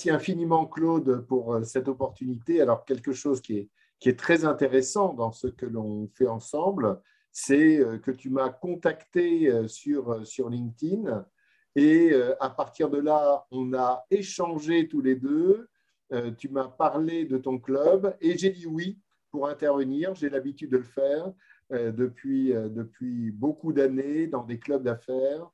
Merci infiniment, Claude, pour cette opportunité. Alors, quelque chose qui est très intéressant dans ce que l'on fait ensemble, c'est que tu m'as contacté sur LinkedIn et à partir de là, on a échangé tous les deux. Tu m'as parlé de ton club et j'ai dit oui pour intervenir. J'ai l'habitude de le faire depuis beaucoup d'années dans des clubs d'affaires.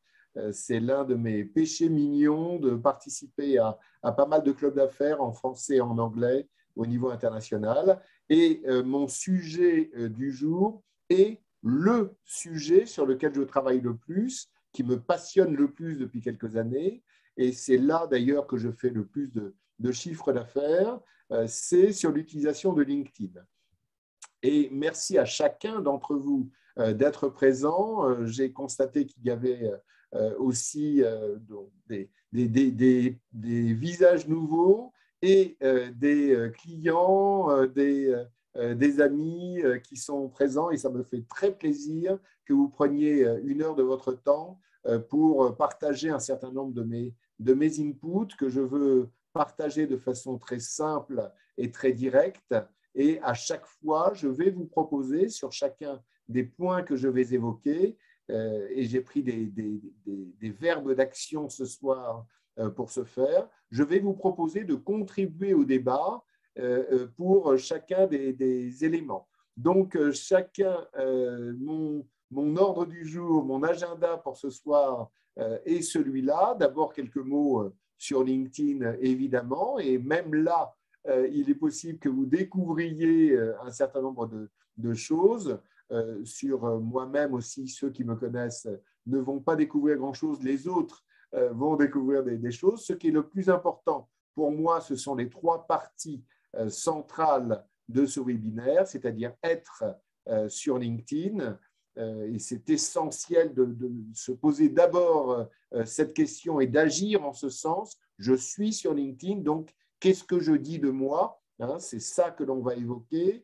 C'est l'un de mes péchés mignons de participer à pas mal de clubs d'affaires en français et en anglais au niveau international. Et mon sujet du jour est le sujet sur lequel je travaille le plus, qui me passionne le plus depuis quelques années. Et c'est là d'ailleurs que je fais le plus de chiffres d'affaires. C'est sur l'utilisation de LinkedIn. Et merci à chacun d'entre vous d'être présent. J'ai constaté qu'il y avait aussi des visages nouveaux et des clients, des amis qui sont présents. Et ça me fait très plaisir que vous preniez 1 heure de votre temps pour partager un certain nombre de mes inputs que je veux partager de façon très simple et très directe. Et à chaque fois, je vais vous proposer sur chacun des points que je vais évoquer, et j'ai pris des verbes d'action ce soir pour ce faire, je vais vous proposer de contribuer au débat pour chacun des éléments. Donc, mon ordre du jour, mon agenda pour ce soir est celui-là. D'abord, quelques mots sur LinkedIn, évidemment, et même là, il est possible que vous découvriez un certain nombre de choses. Sur moi-même aussi, ceux qui me connaissent ne vont pas découvrir grand-chose, les autres vont découvrir des choses. Ce qui est le plus important pour moi, ce sont les 3 parties centrales de ce webinaire, c'est-à-dire être sur LinkedIn. Et c'est essentiel de se poser d'abord cette question et d'agir en ce sens. Je suis sur LinkedIn, donc qu'est-ce que je dis de moi? C'est ça que l'on va évoquer.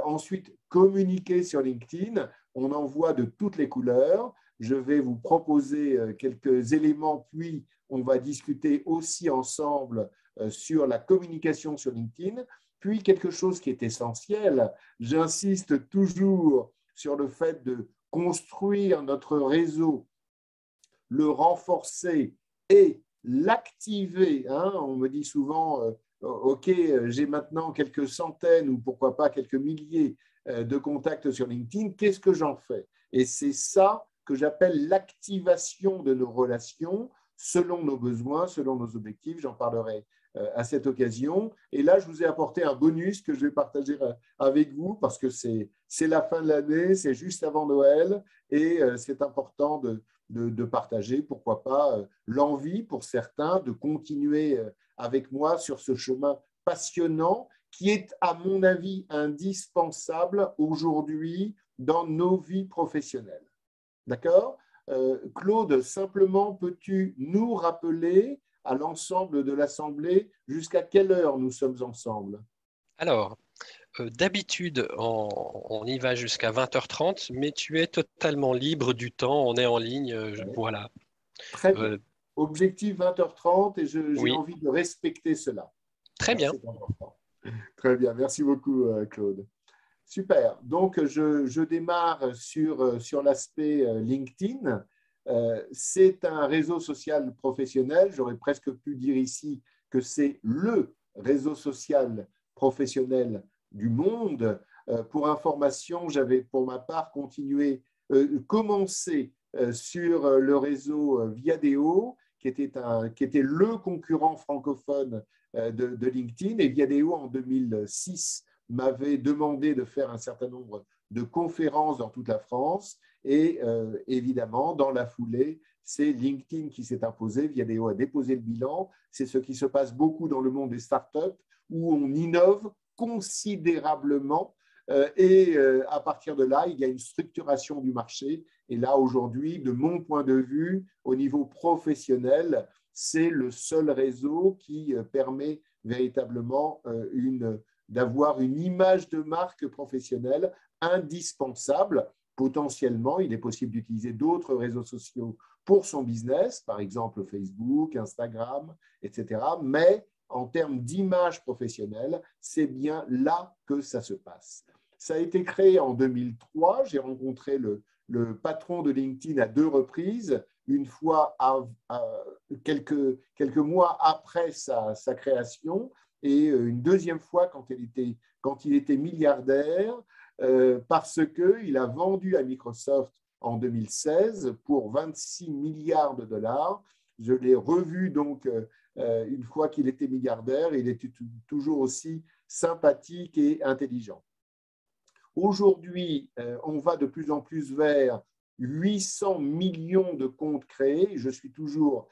Ensuite, communiquer sur LinkedIn. On en voit de toutes les couleurs. Je vais vous proposer quelques éléments, puis on va discuter aussi ensemble sur la communication sur LinkedIn. Puis quelque chose qui est essentiel, j'insiste toujours sur le fait de construire notre réseau, le renforcer et l'activer. On me dit souvent, OK, j'ai maintenant quelques centaines ou pourquoi pas quelques milliers de contacts sur LinkedIn, qu'est-ce que j'en fais? Et c'est ça que j'appelle l'activation de nos relations selon nos besoins, selon nos objectifs. J'en parlerai à cette occasion. Et là, je vous ai apporté un bonus que je vais partager avec vous parce que c'est la fin de l'année, c'est juste avant Noël et c'est important de partager, pourquoi pas, l'envie pour certains de continuer avec moi sur ce chemin passionnant qui est, à mon avis, indispensable aujourd'hui dans nos vies professionnelles. D'accord? Claude, simplement, peux-tu nous rappeler à l'ensemble de l'Assemblée jusqu'à quelle heure nous sommes ensemble? Alors, d'habitude, on y va jusqu'à 20h30, mais tu es totalement libre du temps, on est en ligne, voilà. Très bien. Objectif 20h30 et j'ai Oui, envie de respecter cela. très bien. C'est important. Très bien, merci beaucoup Claude. Super, donc je démarre sur l'aspect LinkedIn. C'est un réseau social professionnel, j'aurais presque pu dire ici que c'est le réseau social professionnel du monde. Pour information, j'avais pour ma part commencé sur le réseau Viadeo, qui était le concurrent francophone de LinkedIn, et Viadeo en 2006 m'avait demandé de faire un certain nombre de conférences dans toute la France et évidemment, dans la foulée, c'est LinkedIn qui s'est imposé, Viadeo a déposé le bilan. C'est ce qui se passe beaucoup dans le monde des startups où on innove considérablement et à partir de là, il y a une structuration du marché. Et là, aujourd'hui, de mon point de vue, au niveau professionnel, c'est le seul réseau qui permet véritablement d'avoir une image de marque professionnelle indispensable. Potentiellement, il est possible d'utiliser d'autres réseaux sociaux pour son business, par exemple Facebook, Instagram, etc. Mais en termes d'image professionnelle, c'est bien là que ça se passe. Ça a été créé en 2003. J'ai rencontré le patron de LinkedIn à 2 reprises, une fois quelques mois après sa création et une deuxième fois quand il était milliardaire, parce qu'il a vendu à Microsoft en 2016 pour 26 milliards de dollars. Je l'ai revu donc une fois qu'il était milliardaire. Il était toujours aussi sympathique et intelligent. Aujourd'hui, on va de plus en plus vers 800 millions de comptes créés. Je suis toujours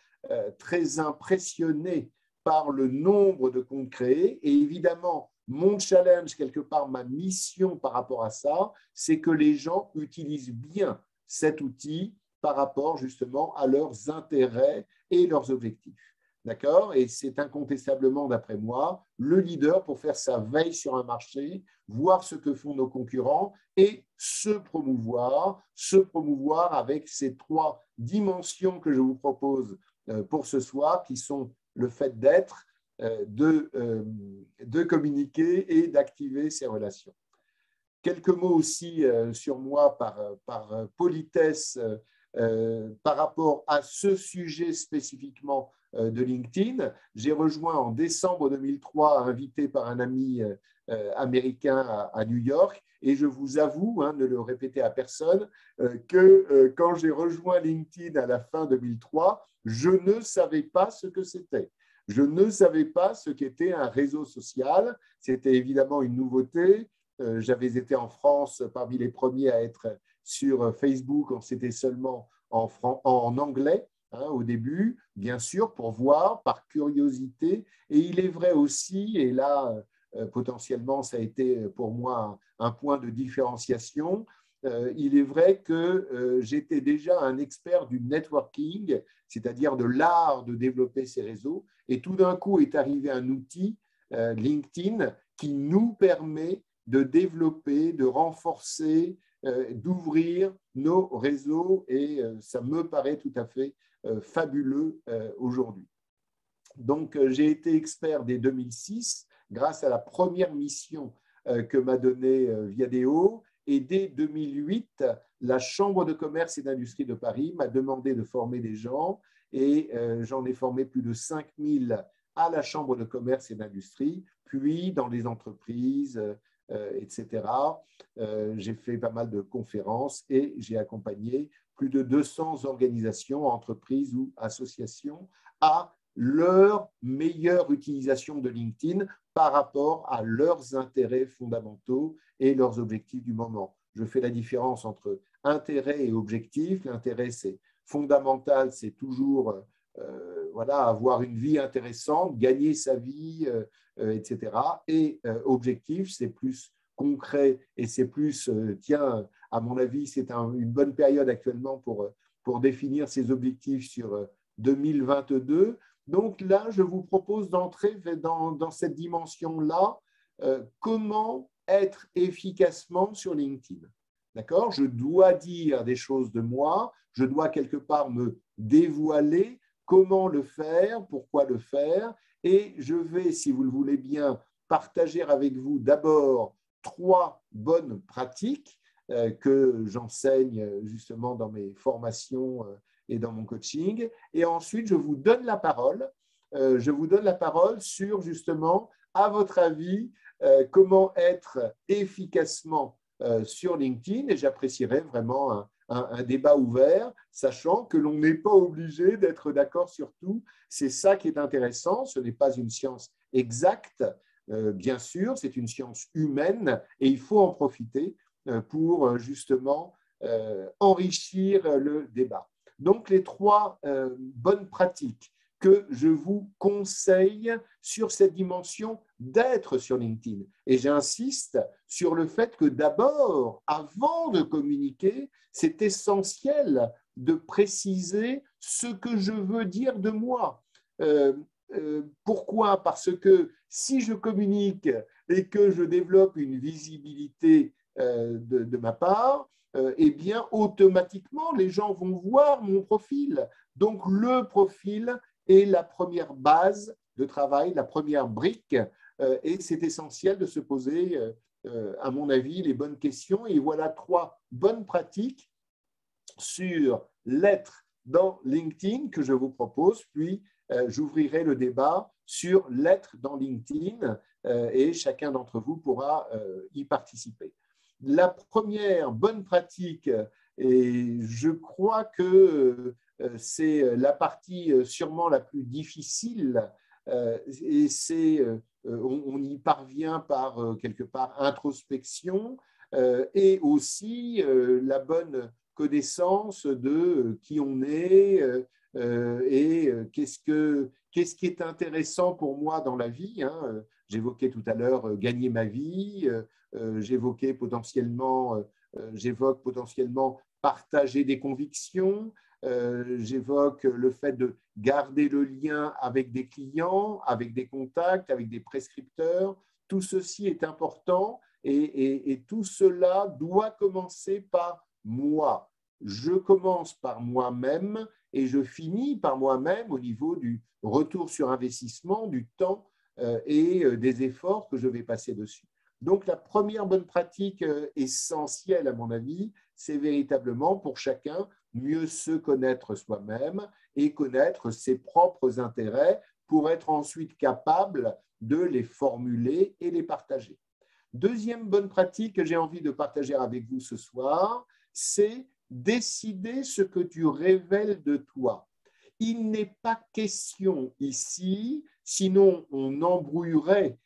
très impressionné par le nombre de comptes créés. Et évidemment, mon challenge, quelque part, ma mission par rapport à ça, c'est que les gens utilisent bien cet outil par rapport justement à leurs intérêts et leurs objectifs. D'accord? Et c'est incontestablement, d'après moi, le leader pour faire sa veille sur un marché, voir ce que font nos concurrents et se promouvoir avec ces 3 dimensions que je vous propose pour ce soir, qui sont le fait d'être, de communiquer et d'activer ces relations. Quelques mots aussi sur moi par politesse par rapport à ce sujet spécifiquement de LinkedIn. J'ai rejoint en décembre 2003, invité par un ami américain à New York, et je vous avoue, ne le répétez à personne, que quand j'ai rejoint LinkedIn à la fin 2003, je ne savais pas ce que c'était. Je ne savais pas ce qu'était un réseau social. C'était évidemment une nouveauté. J'avais été en France parmi les premiers à être sur Facebook. C'était seulement en anglais au début, bien sûr, pour voir, par curiosité. Et il est vrai aussi, et là, potentiellement, ça a été pour moi un point de différenciation, il est vrai que j'étais déjà un expert du networking, c'est-à-dire de l'art de développer ces réseaux. Et tout d'un coup est arrivé un outil, LinkedIn, qui nous permet de développer, de renforcer, d'ouvrir nos réseaux, et ça me paraît tout à fait fabuleux aujourd'hui. Donc, j'ai été expert dès 2006 grâce à la première mission que m'a donnée Viadeo, et dès 2008, la Chambre de commerce et d'industrie de Paris m'a demandé de former des gens, et j'en ai formé plus de 5000 à la Chambre de commerce et d'industrie, puis dans les entreprises, etc. J'ai fait pas mal de conférences et j'ai accompagné plus de 200 organisations, entreprises ou associations à leur meilleure utilisation de LinkedIn par rapport à leurs intérêts fondamentaux et leurs objectifs du moment. Je fais la différence entre intérêt et objectif. L'intérêt, c'est fondamental, c'est toujours avoir une vie intéressante, gagner sa vie, etc. Et objectif, c'est plus concret et c'est plus, tiens, à mon avis, c'est une bonne période actuellement pour définir ses objectifs sur 2022. Donc là, je vous propose d'entrer dans cette dimension-là, comment être efficacement sur LinkedIn. D'accord? Je dois dire des choses de moi, je dois quelque part me dévoiler, comment le faire, pourquoi le faire, et je vais, si vous le voulez bien, partager avec vous d'abord 3 bonnes pratiques que j'enseigne justement dans mes formations et dans mon coaching. Et ensuite, je vous donne la parole. Je vous donne la parole sur justement, à votre avis, comment être efficacement sur LinkedIn. Et j'apprécierais vraiment un débat ouvert, sachant que l'on n'est pas obligé d'être d'accord sur tout. C'est ça qui est intéressant. Ce n'est pas une science exacte. Bien sûr, c'est une science humaine et il faut en profiter pour justement enrichir le débat. Donc, les 3 bonnes pratiques que je vous conseille sur cette dimension d'être sur LinkedIn. Et j'insiste sur le fait que d'abord, avant de communiquer, c'est essentiel de préciser ce que je veux dire de moi. Pourquoi? Parce que si je communique et que je développe une visibilité de ma part, eh bien, automatiquement, les gens vont voir mon profil. Donc, le profil est la première base de travail, la première brique, et c'est essentiel de se poser, à mon avis, les bonnes questions. Et voilà 3 bonnes pratiques sur l'être dans LinkedIn que je vous propose, puis j'ouvrirai le débat sur l'être dans LinkedIn et chacun d'entre vous pourra y participer. La première bonne pratique, et je crois que c'est la partie sûrement la plus difficile, et c'est on y parvient par quelque part introspection et aussi la bonne connaissance de qui on est et qu'est-ce qui est intéressant pour moi dans la vie. Hein. J'évoquais tout à l'heure gagner ma vie, j'évoque potentiellement partager des convictions, j'évoque le fait de garder le lien avec des clients, avec des contacts, avec des prescripteurs. Tout ceci est important et tout cela doit commencer par moi. Je commence par moi-même et je finis par moi-même au niveau du retour sur investissement, du temps et des efforts que je vais passer dessus. Donc, la première bonne pratique essentielle, à mon avis, c'est véritablement pour chacun mieux se connaître soi-même et connaître ses propres intérêts pour être ensuite capable de les formuler et les partager. Deuxième bonne pratique que j'ai envie de partager avec vous ce soir, c'est décider ce que tu révèles de toi. Il n'est pas question ici, sinon on embrouillerait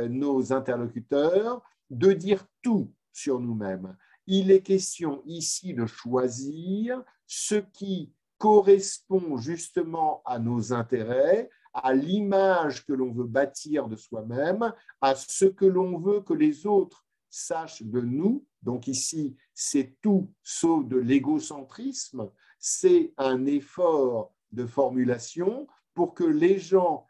nos interlocuteurs, de dire tout sur nous-mêmes. Il est question ici de choisir ce qui correspond justement à nos intérêts, à l'image que l'on veut bâtir de soi-même, à ce que l'on veut que les autres sachent de nous. Donc ici, c'est tout sauf de l'égocentrisme, c'est un effort de formulation pour que les gens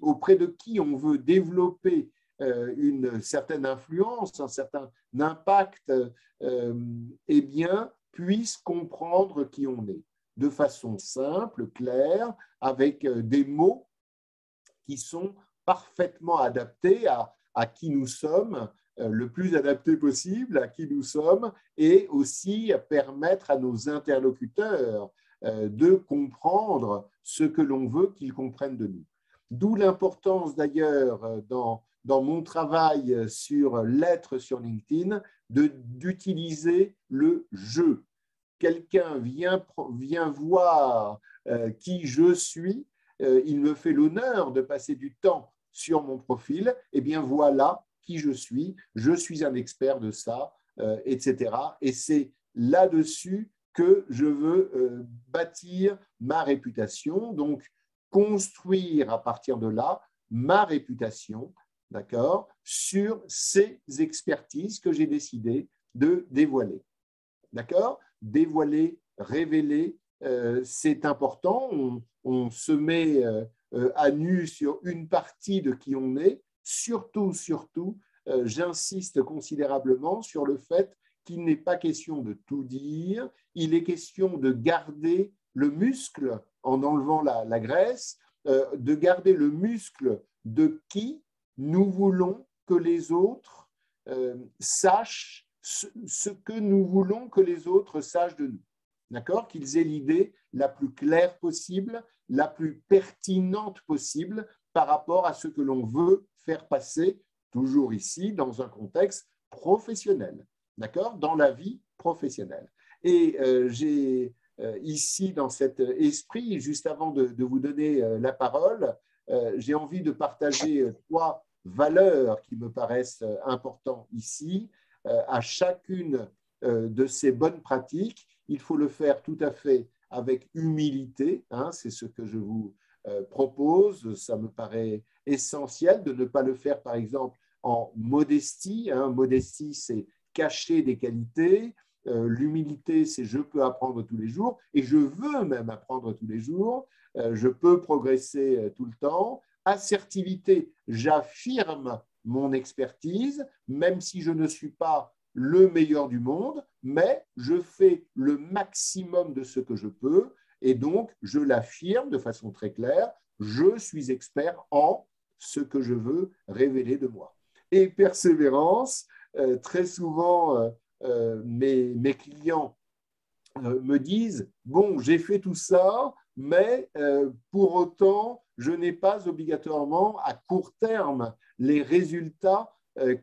auprès de qui on veut développer une certaine influence, un certain impact, eh bien, puissent comprendre qui on est de façon simple, claire, avec des mots qui sont parfaitement adaptés à qui nous sommes, le plus adapté possible à qui nous sommes, et aussi permettre à nos interlocuteurs de comprendre ce que l'on veut qu'ils comprennent de nous. D'où l'importance d'ailleurs dans mon travail sur l'être sur LinkedIn d'utiliser le « je ». Quelqu'un vient voir qui je suis, il me fait l'honneur de passer du temps sur mon profil, et bien voilà qui je suis un expert de ça, etc. Et c'est là-dessus que je veux bâtir ma réputation, donc construire à partir de là ma réputation, d'accord, sur ces expertises que j'ai décidé de dévoiler. D'accord ? Dévoiler, révéler, c'est important. On se met à nu sur une partie de qui on est. Surtout, j'insiste considérablement sur le fait qu'il n'est pas question de tout dire. Il est question de garder le muscle en enlevant la graisse, de garder le muscle de qui nous voulons que les autres sachent ce que nous voulons que les autres sachent de nous. D'accord ? Qu'ils aient l'idée la plus claire possible, la plus pertinente possible par rapport à ce que l'on veut faire passer, toujours ici, dans un contexte professionnel. D'accord ? Dans la vie professionnelle. Et j'ai ici, dans cet esprit, juste avant de vous donner la parole, j'ai envie de partager 3 valeurs qui me paraissent importantes ici. À chacune de ces bonnes pratiques, il faut le faire tout à fait avec humilité, hein, c'est ce que je vous propose, ça me paraît essentiel de ne pas le faire par exemple en modestie, hein. Modestie c'est cacher des qualités, l'humilité c'est je peux apprendre tous les jours et je veux même apprendre tous les jours, je peux progresser tout le temps. Assertivité, j'affirme mon expertise, même si je ne suis pas le meilleur du monde, mais je fais le maximum de ce que je peux et donc je l'affirme de façon très claire. je suis expert en ce que je veux révéler de moi. Et persévérance, très souvent, mes clients me disent, bon, j'ai fait tout ça, mais pour autant, je n'ai pas obligatoirement à court terme les résultats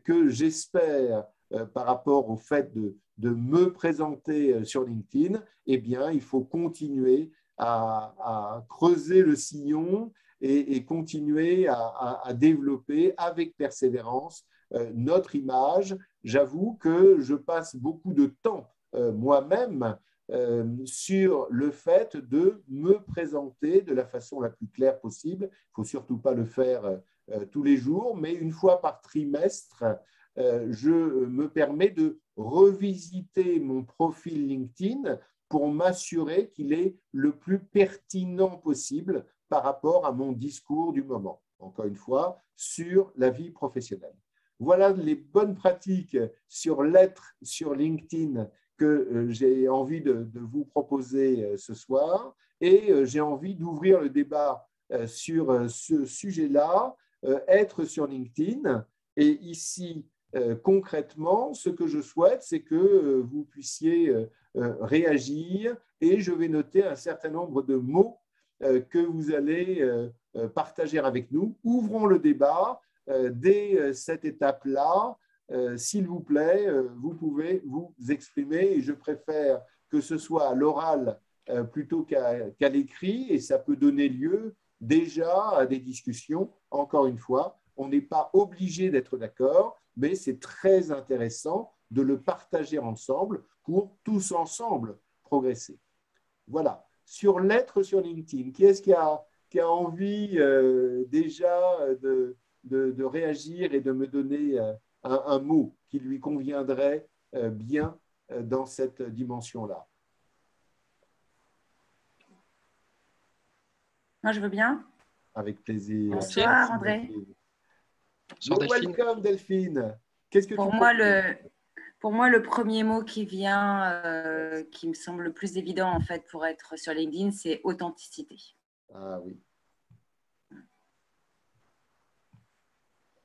que j'espère par rapport au fait de me présenter sur LinkedIn. Eh bien, il faut continuer à creuser le sillon et continuer à développer avec persévérance notre image. J'avoue que je passe beaucoup de temps moi-même sur le fait de me présenter de la façon la plus claire possible. Il ne faut surtout pas le faire tous les jours, mais une fois par trimestre, je me permets de revisiter mon profil LinkedIn pour m'assurer qu'il est le plus pertinent possible par rapport à mon discours du moment. Encore une fois, sur la vie professionnelle. Voilà les bonnes pratiques sur l'être sur LinkedIn que j'ai envie de vous proposer ce soir. Et j'ai envie d'ouvrir le débat sur ce sujet-là, être sur LinkedIn. Et ici, concrètement, ce que je souhaite, c'est que vous puissiez réagir et je vais noter un certain nombre de mots que vous allez partager avec nous. Ouvrons le débat dès cette étape-là. S'il vous plaît, vous pouvez vous exprimer et je préfère que ce soit à l'oral plutôt qu'à l'écrit et ça peut donner lieu déjà à des discussions. Encore une fois, on n'est pas obligé d'être d'accord, mais c'est très intéressant de le partager ensemble pour tous ensemble progresser. Voilà. Sur l'être sur LinkedIn, qui est-ce qui a envie déjà de réagir et de me donner un mot qui lui conviendrait bien dans cette dimension-là? Moi, je veux bien. Avec plaisir. Bonsoir, André. Welcome, Delphine. Qu'est-ce que pour moi, le premier mot qui vient, qui me semble le plus évident en fait pour être sur LinkedIn, c'est authenticité. Ah oui.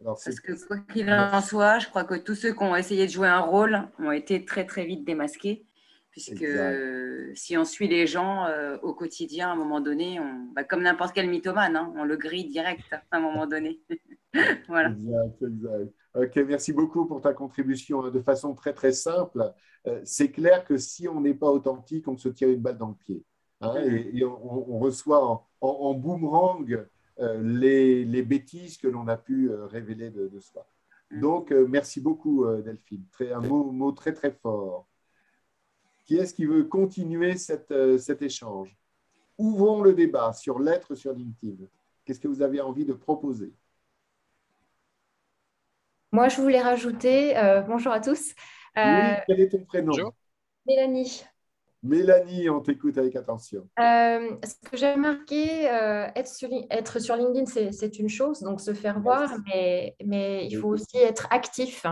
Parce que quoi qu'il en soit, je crois que tous ceux qui ont essayé de jouer un rôle ont été très très vite démasqués, puisque si on suit les gens au quotidien, à un moment donné, comme n'importe quel mythomane, hein, on le grille direct à un moment donné. Voilà. Exact. Ok, merci beaucoup pour ta contribution de façon très très simple. C'est clair que si on n'est pas authentique, on se tire une balle dans le pied. Hein, et on reçoit en boomerang les bêtises que l'on a pu révéler de soi. Donc, merci beaucoup, Delphine. Un mot très, très fort. Qui est-ce qui veut continuer cet échange? Ouvrons le débat sur l'être sur LinkedIn. Qu'est-ce que vous avez envie de proposer? Moi, je voulais rajouter, bonjour à tous. Oui, quel est ton prénom? Bonjour. Mélanie. Mélanie, on t'écoute avec attention. Ce que j'ai remarqué, être sur LinkedIn, c'est une chose, donc se faire voir, mais il faut aussi être actif.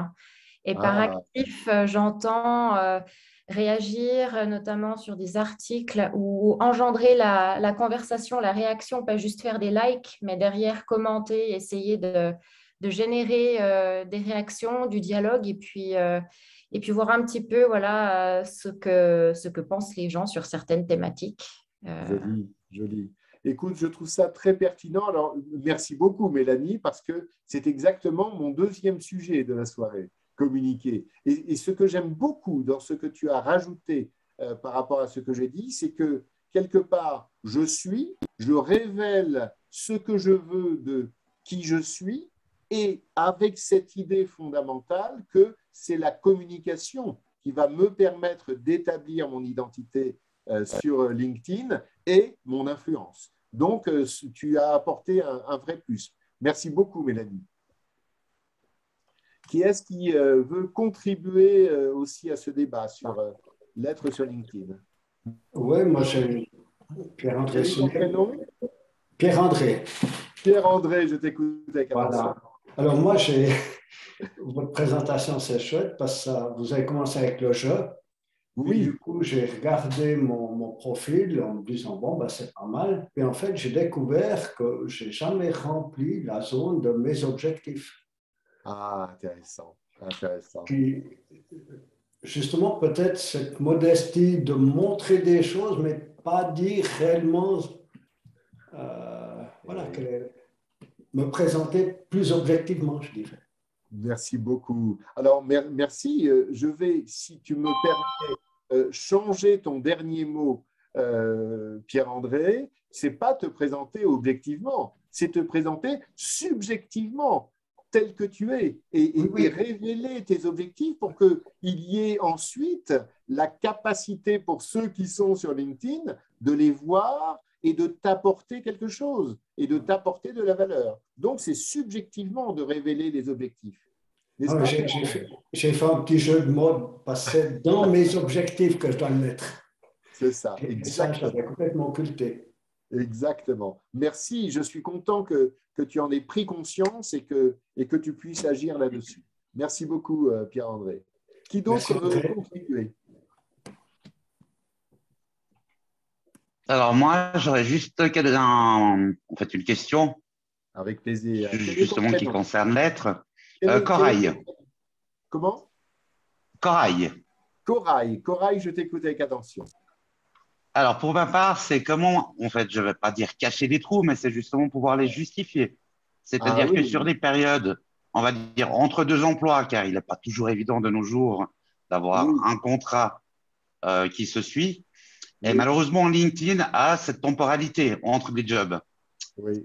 Et par actif, j'entends réagir notamment sur des articles ou engendrer la conversation, la réaction, pas juste faire des likes, mais derrière commenter, essayer de générer des réactions, du dialogue et puis voir un petit peu voilà, ce que pensent les gens sur certaines thématiques. Joli. Écoute, je trouve ça très pertinent. Alors, merci beaucoup, Mélanie, parce que c'est exactement mon deuxième sujet de la soirée, communiquer. Et ce que j'aime beaucoup dans ce que tu as rajouté par rapport à ce que j'ai dit, c'est que quelque part, je révèle ce que je veux de qui je suis, et avec cette idée fondamentale que c'est la communication qui va me permettre d'établir mon identité sur LinkedIn et mon influence. Donc, tu as apporté un vrai plus. Merci beaucoup, Mélanie. Qui est-ce qui veut contribuer aussi à ce débat sur l'être sur LinkedIn? Oui, moi, j'ai Pierre-André. Quel est ton prénom? Pierre-André. Pierre-André, je t'écoute avec attention. Voilà. Alors, moi, votre présentation, c'est chouette parce que vous avez commencé avec le jeu. Oui. Du coup, j'ai regardé mon profil en me disant, bon, ben, c'est pas mal. Et en fait, j'ai découvert que je n'ai jamais rempli la zone de mes objectifs. Ah, intéressant, intéressant. Qui, justement, peut-être cette modestie de montrer des choses, mais pas dire réellement, voilà, me présenter plus objectivement, je dirais. Merci beaucoup. Alors, merci. Je vais, si tu me permets, changer ton dernier mot, Pierre-André. C'est pas te présenter objectivement, c'est te présenter subjectivement, tel que tu es, et révéler tes objectifs pour qu'il y ait ensuite la capacité pour ceux qui sont sur LinkedIn de les voir et de t'apporter quelque chose et de t'apporter de la valeur. Donc, c'est subjectivement de révéler les objectifs. Ah, j'ai fait un petit jeu de mots parce que c'est dans mes objectifs que je dois le mettre. C'est ça, exactement. Ça, j'avais complètement occulté. Exactement. Merci, je suis content que tu en aies pris conscience et que tu puisses agir là-dessus. Merci beaucoup, Pierre-André. Qui d'autre veut contribuer? Alors moi, j'aurais juste en fait, une question. Avec plaisir. Justement, qui concerne l'être. Corail. Comment? Corail. Corail, je t'écoute avec attention. Alors, pour ma part, c'est comment, en fait, je ne vais pas dire cacher les trous, mais c'est justement pouvoir les justifier. C'est-à-dire que sur des périodes, on va dire entre deux emplois, car il n'est pas toujours évident de nos jours d'avoir un contrat qui se suit. Et malheureusement, LinkedIn a cette temporalité entre les jobs.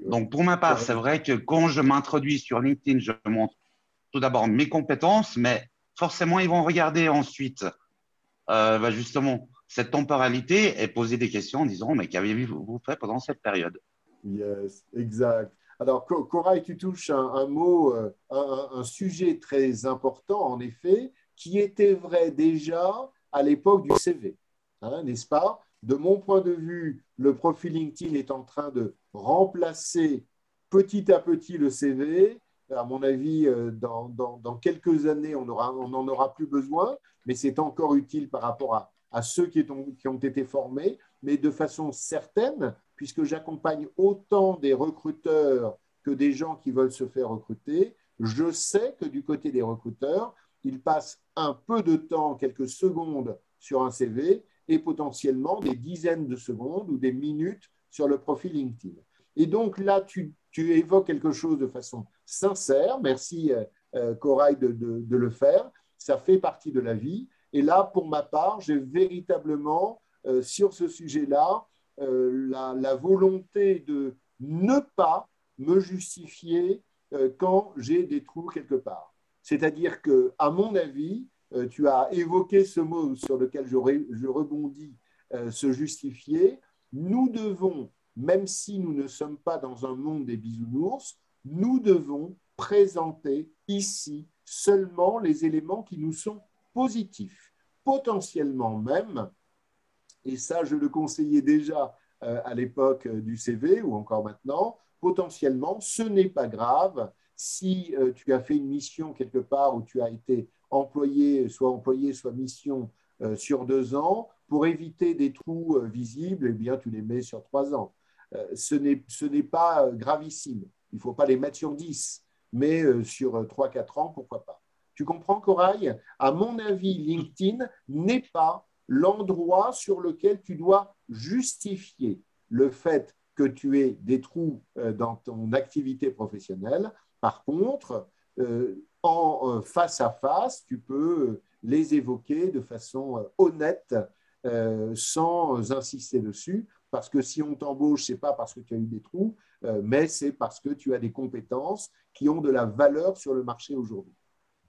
Donc, pour ma part, c'est vrai que quand je m'introduis sur LinkedIn, je montre tout d'abord mes compétences, mais forcément, ils vont regarder ensuite justement cette temporalité et poser des questions en disant « mais qu'avez-vous fait pendant cette période ?» Yes, exact. Alors, Corail, tu touches un mot, un sujet très important, en effet, qui était vrai déjà à l'époque du CV, n'est-ce pas? De mon point de vue, le profil LinkedIn est en train de remplacer petit à petit le CV. À mon avis, dans quelques années, on n'en aura plus besoin, mais c'est encore utile par rapport à ceux qui ont été formés, mais de façon certaine, puisque j'accompagne autant des recruteurs que des gens qui veulent se faire recruter, je sais que du côté des recruteurs, ils passent un peu de temps, quelques secondes sur un CV et potentiellement des dizaines de secondes ou des minutes sur le profil LinkedIn. Et donc là, tu évoques quelque chose de façon sincère. Merci, Corail, de le faire. Ça fait partie de la vie. Et là, pour ma part, j'ai véritablement, sur ce sujet-là, la volonté de ne pas me justifier quand j'ai des trous quelque part. C'est-à-dire qu'à mon avis, tu as évoqué ce mot sur lequel je rebondis, se justifier. Nous devons, même si nous ne sommes pas dans un monde des bisounours, nous devons présenter ici seulement les éléments qui nous sont positifs, potentiellement même, et ça je le conseillais déjà à l'époque du CV ou encore maintenant, potentiellement ce n'est pas grave si tu as fait une mission quelque part où tu as été employé, soit mission sur 2 ans, pour éviter des trous visibles, eh bien tu les mets sur 3 ans. Ce n'est pas gravissime, il ne faut pas les mettre sur 10, mais sur 3-4 ans, pourquoi pas. Tu comprends, Corail? À mon avis, LinkedIn n'est pas l'endroit sur lequel tu dois justifier le fait que tu aies des trous dans ton activité professionnelle. Par contre, en face à face, tu peux les évoquer de façon honnête, sans insister dessus, parce que si on t'embauche, ce n'est pas parce que tu as eu des trous, mais c'est parce que tu as des compétences qui ont de la valeur sur le marché aujourd'hui.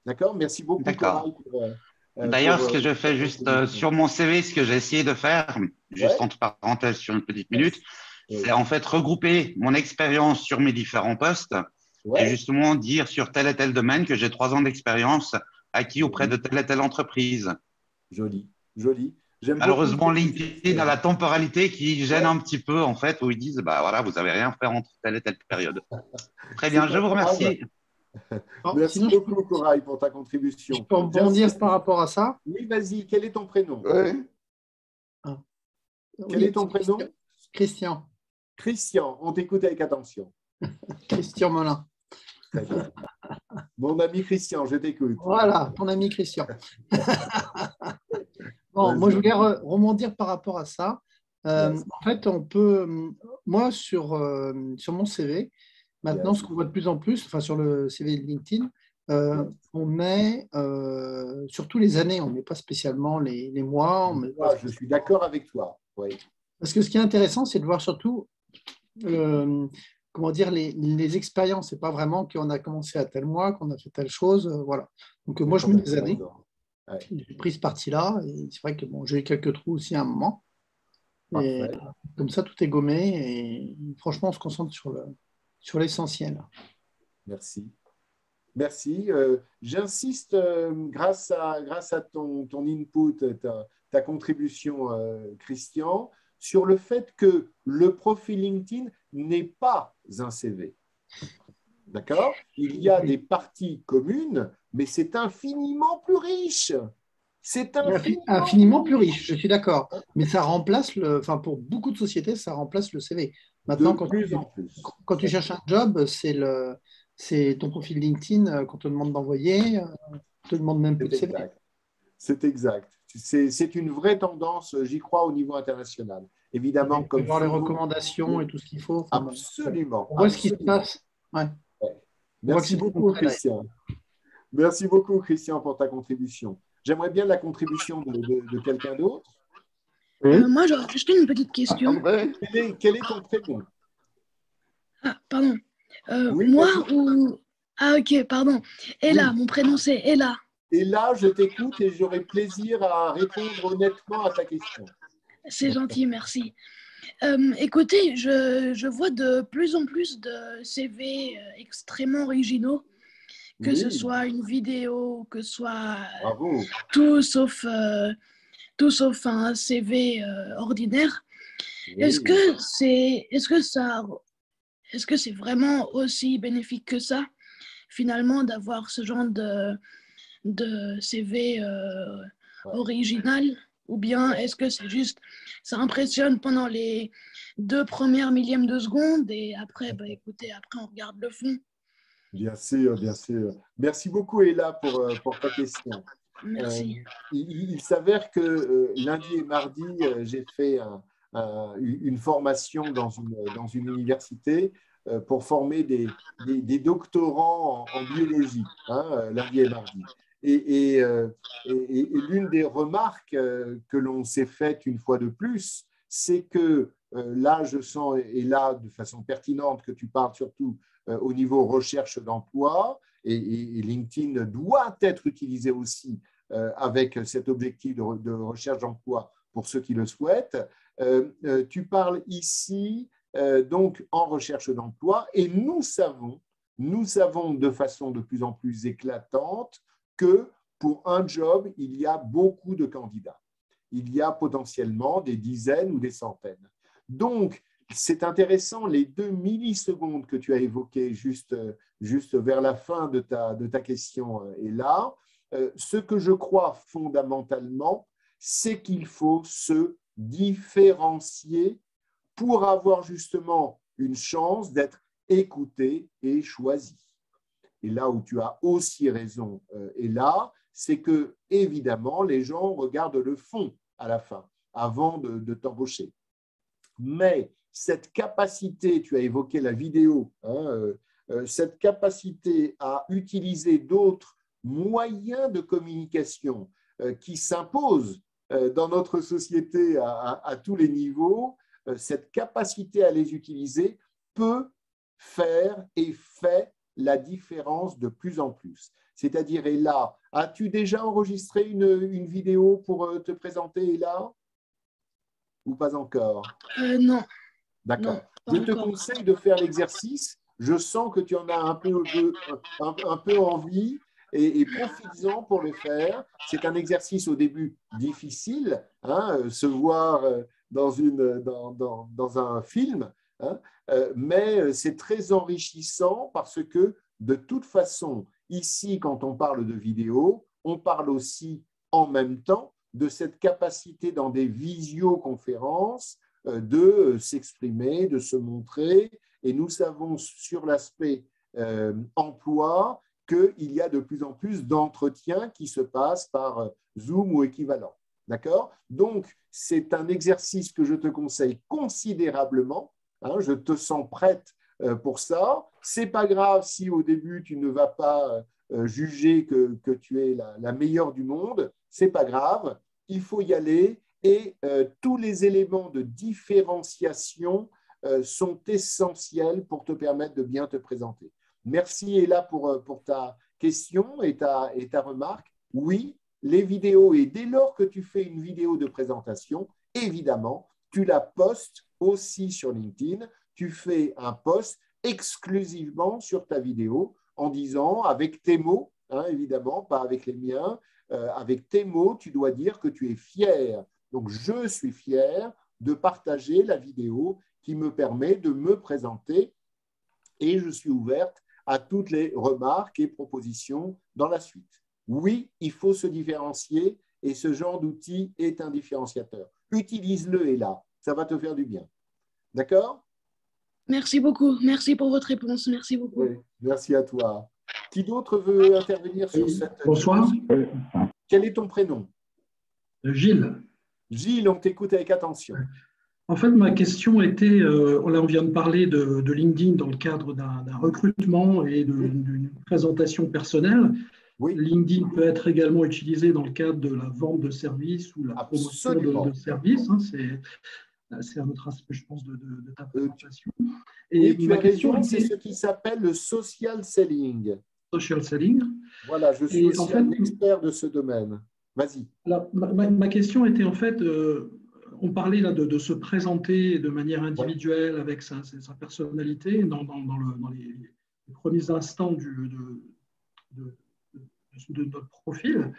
D'accord? Merci beaucoup, Corail. D'ailleurs, ce que je fais juste sur mon CV, ce que j'ai essayé de faire, juste entre parenthèses sur une petite minute, c'est en fait regrouper mon expérience sur mes différents postes et justement dire sur tel et tel domaine que j'ai 3 ans d'expérience acquis auprès de telle et telle entreprise. Joli, joli. Malheureusement, LinkedIn a la temporalité qui gêne un petit peu, en fait, où ils disent, bah voilà, vous n'avez rien fait entre telle et telle période. Très bien, je vous remercie. Merci beaucoup, Corail, pour ta contribution. Je peux rebondir par rapport à ça. Oui, vas-y. Quel est ton prénom? Quel est ton prénom? Christian. Christian, on t'écoute avec attention. Christian Molin. Mon ami Christian, je t'écoute. Voilà, ton ami Christian. Bon, moi, je voulais rebondir par rapport à ça. En fait, on peut, moi, sur mon CV, maintenant, ce qu'on voit de plus en plus, enfin, sur le CV de LinkedIn, on met, surtout les années, on ne met pas spécialement les mois. Je suis d'accord avec toi. Oui. Parce que ce qui est intéressant, c'est de voir surtout comment dire, les expériences. Ce n'est pas vraiment qu'on a commencé à tel mois, qu'on a fait telle chose. Voilà. Donc, moi, je mets des années. Ouais. J'ai pris ce parti-là. Et c'est vrai que bon, j'ai eu quelques trous aussi à un moment. Et, comme ça, tout est gommé. Et franchement, on se concentre sur l'essentiel. Merci. Merci. J'insiste, grâce à ton input, ta contribution, Christian, sur le fait que le profil LinkedIn n'est pas un CV. D'accord? Il y a des parties communes, mais c'est infiniment plus riche. C'est infiniment plus riche, je suis d'accord. Mais ça remplace, enfin pour beaucoup de sociétés, ça remplace le CV. Maintenant, quand tu cherches un job, c'est ton profil LinkedIn qu'on te demande d'envoyer. On te demande même plus de CV. C'est exact. C'est une vraie tendance, j'y crois, au niveau international. Évidemment, comme voir les recommandations et tout ce qu'il faut. Enfin, absolument. On voit ce qui se passe. Ouais. Merci beaucoup, Christian. Merci beaucoup, Christian, pour ta contribution. J'aimerais bien la contribution de quelqu'un d'autre. Moi, j'aurais juste une petite question. Quel est ton prénom? Ah, pardon. Oui, moi ou… Ah, ok, pardon. Ella, mon prénom, c'est Ella. Et là, je t'écoute et j'aurai plaisir à répondre honnêtement à ta question. C'est gentil, merci. Écoutez, je vois de plus en plus de CV extrêmement originaux, que ce soit une vidéo, que ce soit tout sauf un CV ordinaire. Oui. Est-ce que c'est vraiment aussi bénéfique que ça, finalement, d'avoir ce genre de CV original? Ou bien est-ce que c'est juste, ça impressionne pendant les 2 premières millièmes de seconde et après, écoutez, après on regarde le fond. Bien sûr, bien sûr. Merci beaucoup, Ella, pour ta question. Merci. Il s'avère que lundi et mardi, j'ai fait une formation dans une université pour former des doctorants en biologie, lundi et mardi. Et l'une des remarques que l'on s'est faites une fois de plus, c'est que là, je sens, et là, de façon pertinente, que tu parles surtout au niveau recherche d'emploi, et LinkedIn doit être utilisé aussi avec cet objectif de recherche d'emploi pour ceux qui le souhaitent. Tu parles ici donc en recherche d'emploi, et nous savons de façon de plus en plus éclatante que pour un job, il y a beaucoup de candidats. Il y a potentiellement des dizaines ou des centaines. Donc, c'est intéressant, les 2 millisecondes que tu as évoquées juste vers la fin de ta question est là. Ce que je crois fondamentalement, c'est qu'il faut se différencier pour avoir justement une chance d'être écouté et choisi. Et là où tu as aussi raison, et là, c'est que évidemment, les gens regardent le fond à la fin, avant de t'embaucher. Mais cette capacité, tu as évoqué la vidéo, cette capacité à utiliser d'autres moyens de communication qui s'imposent dans notre société à tous les niveaux, cette capacité à les utiliser peut faire et fait la différence de plus en plus. C'est-à-dire, Ella, as-tu déjà enregistré une vidéo pour te présenter, Ella? Ou pas encore? Non. D'accord. Je te conseille de faire l'exercice. Je sens que tu en as un peu envie et profites-en pour le faire. C'est un exercice au début difficile, se voir dans un film, mais c'est très enrichissant parce que de toute façon, ici, quand on parle de vidéo, on parle aussi en même temps de cette capacité dans des visioconférences de s'exprimer, de se montrer. Et nous savons sur l'aspect emploi qu'il y a de plus en plus d'entretiens qui se passent par Zoom ou équivalent. D'accord? Donc, c'est un exercice que je te conseille considérablement. Hein, je te sens prête pour ça. Ce n'est pas grave si au début tu ne vas pas juger que tu es la meilleure du monde. Ce n'est pas grave. Il faut y aller et tous les éléments de différenciation sont essentiels pour te permettre de bien te présenter. Merci Ella pour ta question et ta remarque. Oui, les vidéos, et dès lors que tu fais une vidéo de présentation, évidemment, tu la postes aussi sur LinkedIn. Tu fais un post exclusivement sur ta vidéo en disant avec tes mots, hein, évidemment, pas avec les miens, avec tes mots, tu dois dire que tu es fier. Donc, je suis fier de partager la vidéo qui me permet de me présenter et je suis ouverte à toutes les remarques et propositions dans la suite. Oui, il faut se différencier et ce genre d'outil est un différenciateur. Utilise-le et là, ça va te faire du bien. D'accord? Merci beaucoup. Merci pour votre réponse. Merci beaucoup. Oui, merci à toi. Qui d'autre veut intervenir sur cette... Bonsoir. Quel est ton prénom? Gilles. Gilles, on t'écoute avec attention. En fait, ma question était, là on vient de parler de LinkedIn dans le cadre d'un recrutement et d'une présentation personnelle. Oui. LinkedIn peut être également utilisé dans le cadre de la vente de services ou la promotion de services. Hein, c'est un autre aspect, je pense, de ta présentation. Et oui, ma question, c'est ce qui s'appelle le social selling. Social selling. Voilà, je suis aussi un expert de ce domaine. Vas-y. Ma question était en fait, on parlait là de se présenter de manière individuelle avec sa personnalité dans les premiers instants de notre profil.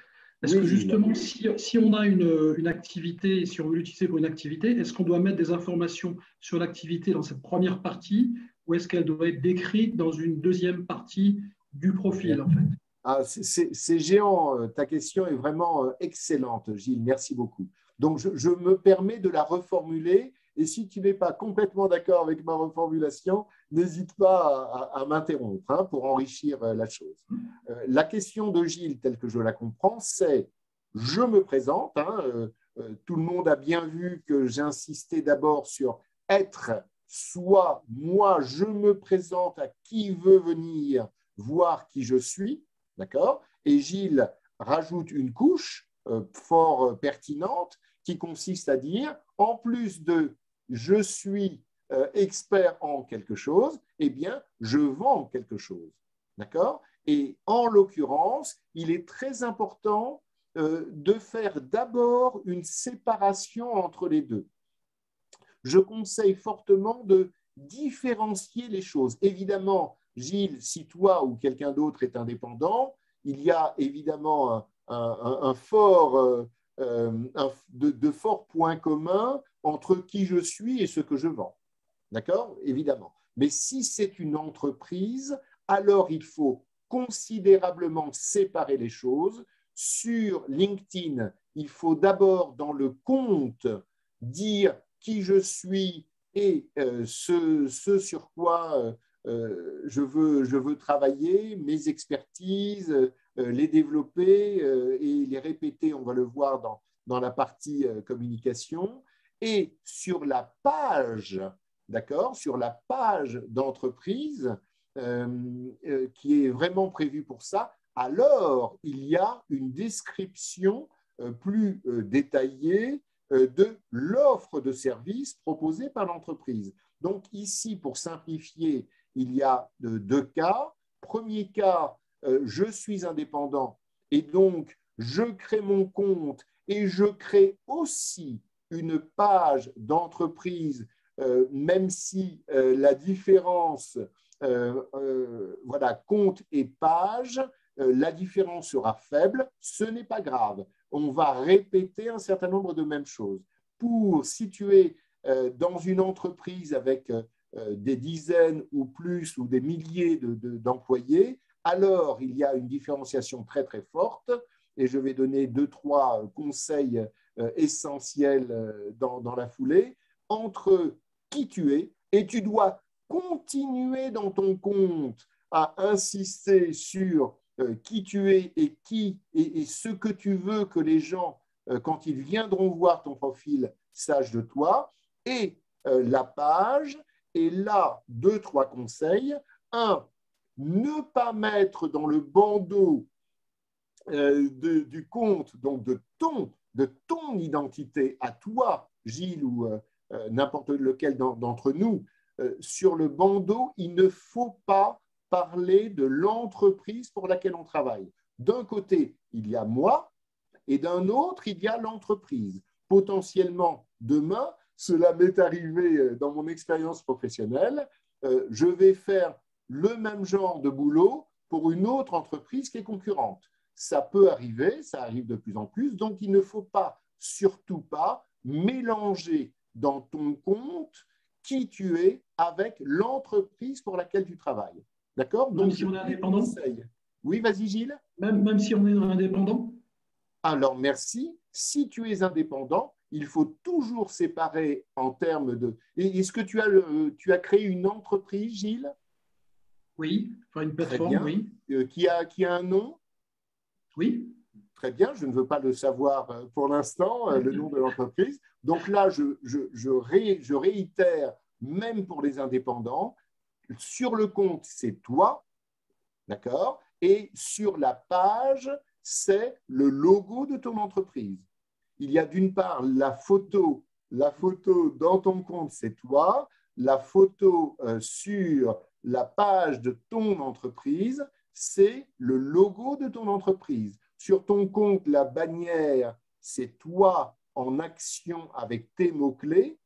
Est-ce que justement, si on a une activité, si on veut l'utiliser pour une activité, est-ce qu'on doit mettre des informations sur l'activité dans cette première partie ou est-ce qu'elle doit être décrite dans une deuxième partie du profil en fait? Ah, c'est géant, ta question est vraiment excellente, Gilles, merci beaucoup. Donc, je me permets de la reformuler et si tu n'es pas complètement d'accord avec ma reformulation, n'hésite pas à m'interrompre hein, pour enrichir la chose. La question de Gilles, telle que je la comprends, c'est « je me présente hein, ». Tout le monde a bien vu que j'insistais d'abord sur « être », soit « moi, je me présente à qui veut venir voir qui je suis ». D'accord? Et Gilles rajoute une couche fort pertinente qui consiste à dire, en plus de je suis expert en quelque chose, eh bien, je vends quelque chose. D'accord? Et en l'occurrence, il est très important de faire d'abord une séparation entre les deux. Je conseille fortement de différencier les choses. Évidemment, Gilles, si toi ou quelqu'un d'autre est indépendant, il y a évidemment de forts points communs entre qui je suis et ce que je vends. D'accord? Évidemment. Mais si c'est une entreprise, alors il faut considérablement séparer les choses. Sur LinkedIn, il faut d'abord dans le compte dire qui je suis et ce sur quoi je veux travailler, mes expertises, les développer et les répéter, on va le voir dans la partie communication. Et sur la page, d'accord, sur la page d'entreprise qui est vraiment prévue pour ça, alors il y a une description plus détaillée de l'offre de service proposée par l'entreprise. Donc ici, pour simplifier, il y a deux cas. Premier cas, je suis indépendant et donc je crée mon compte et je crée aussi une page d'entreprise, même si la différence, voilà, compte et page, la différence sera faible, ce n'est pas grave. On va répéter un certain nombre de mêmes choses. Pour situer dans une entreprise avec des dizaines ou plus ou des milliers d'employés, alors il y a une différenciation très très forte et je vais donner 2-3 conseils essentiels dans la foulée entre qui tu es et tu dois continuer dans ton compte à insister sur qui tu es et ce que tu veux que les gens, quand ils viendront voir ton profil, sachent de toi. Et la page, et là, 2-3 conseils. 1, ne pas mettre dans le bandeau du compte, donc de ton identité à toi, Gilles, ou n'importe lequel d'entre nous, sur le bandeau, il ne faut pas parler de l'entreprise pour laquelle on travaille. D'un côté, il y a moi, et d'un autre, il y a l'entreprise. Potentiellement, demain, cela m'est arrivé dans mon expérience professionnelle, je vais faire le même genre de boulot pour une autre entreprise qui est concurrente. Ça peut arriver, ça arrive de plus en plus, donc il ne faut pas, surtout pas, mélanger dans ton compte qui tu es avec l'entreprise pour laquelle tu travailles. D'accord? Même si on est indépendant? Oui, vas-y Gilles. Même si on est indépendant? Alors, merci. Si tu es indépendant, il faut toujours séparer en termes de… Est-ce que tu as créé une entreprise, Gilles? Oui, enfin une plateforme, oui. Qui a un nom? Oui. Très bien, je ne veux pas le savoir pour l'instant, le nom de l'entreprise. Donc là, je réitère, même pour les indépendants, sur le compte, c'est toi, d'accord? Et sur la page, c'est le logo de ton entreprise. Il y a d'une part la photo dans ton compte, c'est toi, la photo sur la page de ton entreprise, c'est le logo de ton entreprise. Sur ton compte, la bannière, c'est toi en action avec tes mots-clés,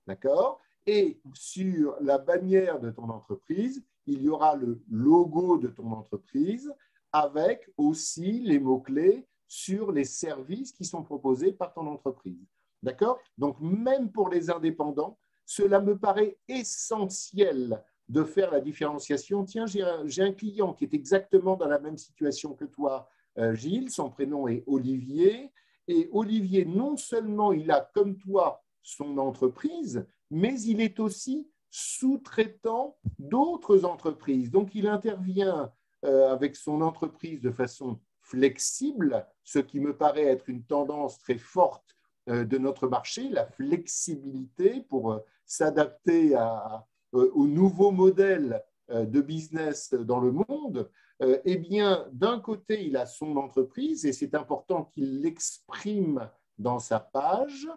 d'accord? Et sur la bannière de ton entreprise, il y aura le logo de ton entreprise avec aussi les mots-clés sur les services qui sont proposés par ton entreprise. D'accord? Donc, même pour les indépendants, cela me paraît essentiel de faire la différenciation. Tiens, j'ai un client qui est exactement dans la même situation que toi, Gilles. Son prénom est Olivier. Et Olivier, non seulement il a, comme toi, son entreprise, mais il est aussi sous-traitant d'autres entreprises. Donc, il intervient avec son entreprise de façon flexible, ce qui me paraît être une tendance très forte de notre marché, la flexibilité pour s'adapter aux nouveaux modèles de business dans le monde. Eh bien, d'un côté, il a son entreprise et c'est important qu'il l'exprime dans sa page.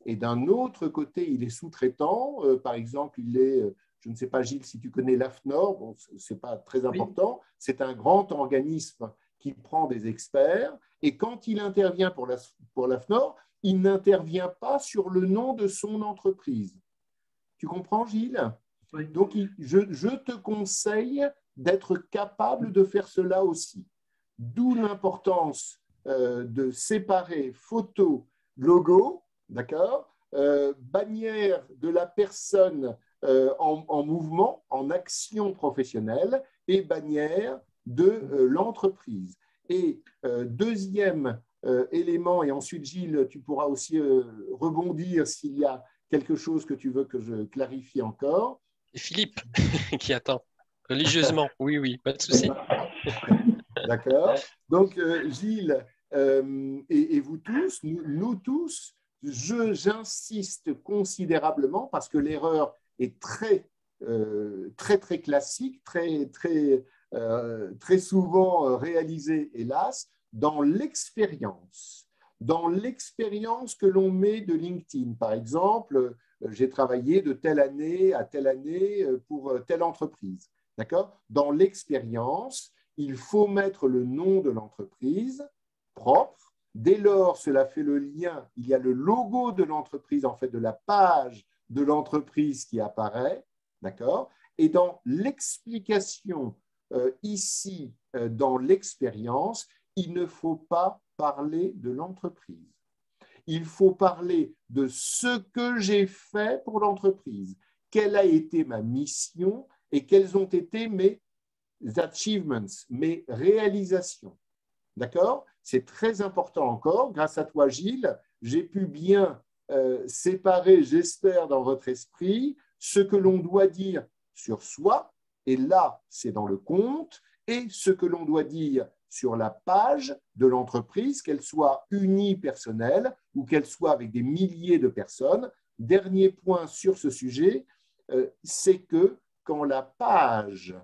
Et d'un autre côté, il est sous-traitant. Par exemple, il est, je ne sais pas, Gilles, si tu connais l'AFNOR, bon, ce n'est pas très important. Oui. C'est un grand organisme qui prend des experts. Et quand il intervient pour l'AFNOR, il n'intervient pas sur le nom de son entreprise. Tu comprends, Gilles? Oui. Donc, je te conseille d'être capable de faire cela aussi. D'où l'importance de séparer photo, logo, d'accord, bannière de la personne en mouvement, en action professionnelle et bannière de l'entreprise. Et deuxième élément, et ensuite Gilles, tu pourras aussi rebondir s'il y a quelque chose que tu veux que je clarifie encore. Et Philippe qui attend religieusement. Oui, oui, pas de souci. D'accord. Donc Gilles et vous tous, nous tous, j'insiste considérablement parce que l'erreur est très classique, très souvent réalisée, hélas, dans l'expérience que l'on met de LinkedIn. Par exemple, j'ai travaillé de telle année à telle année pour telle entreprise. D'accord? Dans l'expérience, il faut mettre le nom de l'entreprise propre. Dès lors, cela fait le lien. Il y a le logo de l'entreprise, en fait, de la page de l'entreprise qui apparaît. D'accord? Et dans l'explication, ici, dans l'expérience, il ne faut pas parler de l'entreprise. Il faut parler de ce que j'ai fait pour l'entreprise. quelle a été ma mission et quels ont été mes achievements, mes réalisations. D'accord? C'est très important encore. Grâce à toi, Gilles, j'ai pu bien séparer, j'espère, dans votre esprit, ce que l'on doit dire sur soi, et là, c'est dans le compte, et ce que l'on doit dire sur la page de l'entreprise, qu'elle soit unipersonnelle ou qu'elle soit avec des milliers de personnes. Dernier point sur ce sujet, c'est que quand la page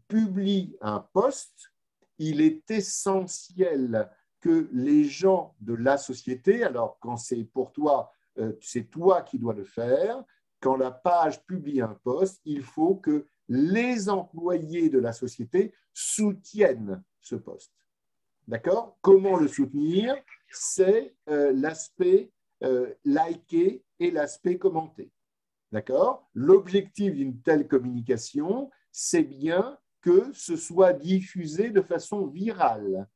publie un post, il est essentiel que les gens de la société, alors quand c'est pour toi, c'est toi qui dois le faire, quand la page publie un post, il faut que les employés de la société soutiennent ce post. D'accord? Comment le soutenir? C'est l'aspect liker et l'aspect commenter. D'accord? L'objectif d'une telle communication, c'est bien que ce soit diffusé de façon virale.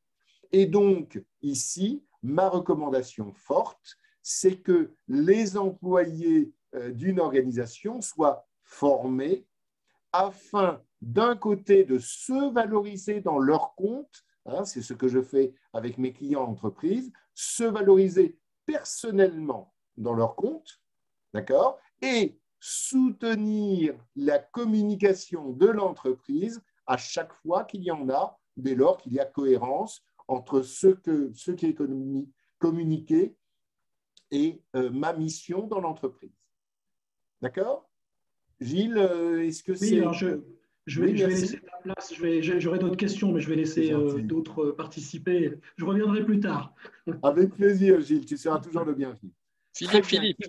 Et donc, ici, ma recommandation forte, c'est que les employés d'une organisation soient formés afin, d'un côté, de se valoriser dans leur compte, hein, c'est ce que je fais avec mes clients entreprises, se valoriser personnellement dans leur compte, d'accord, et soutenir la communication de l'entreprise à chaque fois qu'il y en a, dès lors qu'il y a cohérence entre ce qui est communiqué et ma mission dans l'entreprise. D'accord? Gilles, est-ce que c'est… Oui, alors je vais laisser ta place. J'aurai d'autres questions, mais je vais laisser d'autres participer. Je reviendrai plus tard. Avec plaisir, Gilles. Tu seras toujours le bienvenu. Philippe.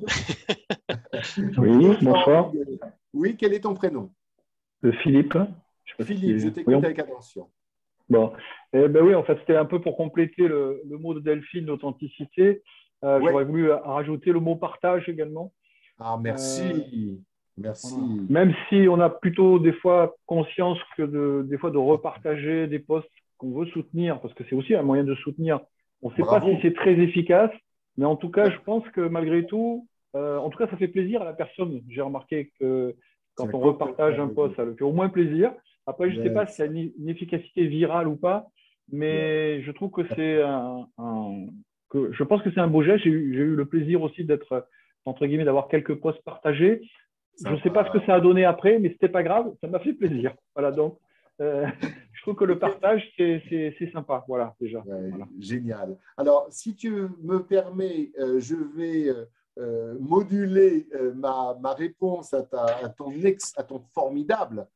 Oui, bonsoir. Oui, quel est ton prénom? Philippe. Philippe, je t'écoute avec attention. Bon, ben oui, en fait, c'était un peu pour compléter le mot de Delphine, l'authenticité. J'aurais voulu rajouter le mot partage également. Ah, merci. Merci. Voilà. Même si on a plutôt des fois conscience que des fois de repartager des posts qu'on veut soutenir, parce que c'est aussi un moyen de soutenir. On ne sait pas si c'est très efficace, mais en tout cas, je pense que malgré tout, en tout cas, ça fait plaisir à la personne. J'ai remarqué que quand on repartage un post, ça le fait au moins plaisir. Après, je ne sais pas s'il y a une efficacité virale ou pas, mais je trouve que c'est je pense que c'est un beau geste. J'ai eu le plaisir aussi d'être, entre guillemets, d'avoir quelques posts partagés. Je ne sais pas ce que ça a donné après, mais ce n'était pas grave, ça m'a fait plaisir. Voilà, donc je trouve que le partage, c'est sympa. Voilà, déjà. Ouais, voilà. Génial. Alors, si tu me permets, je vais moduler ma réponse à ton formidable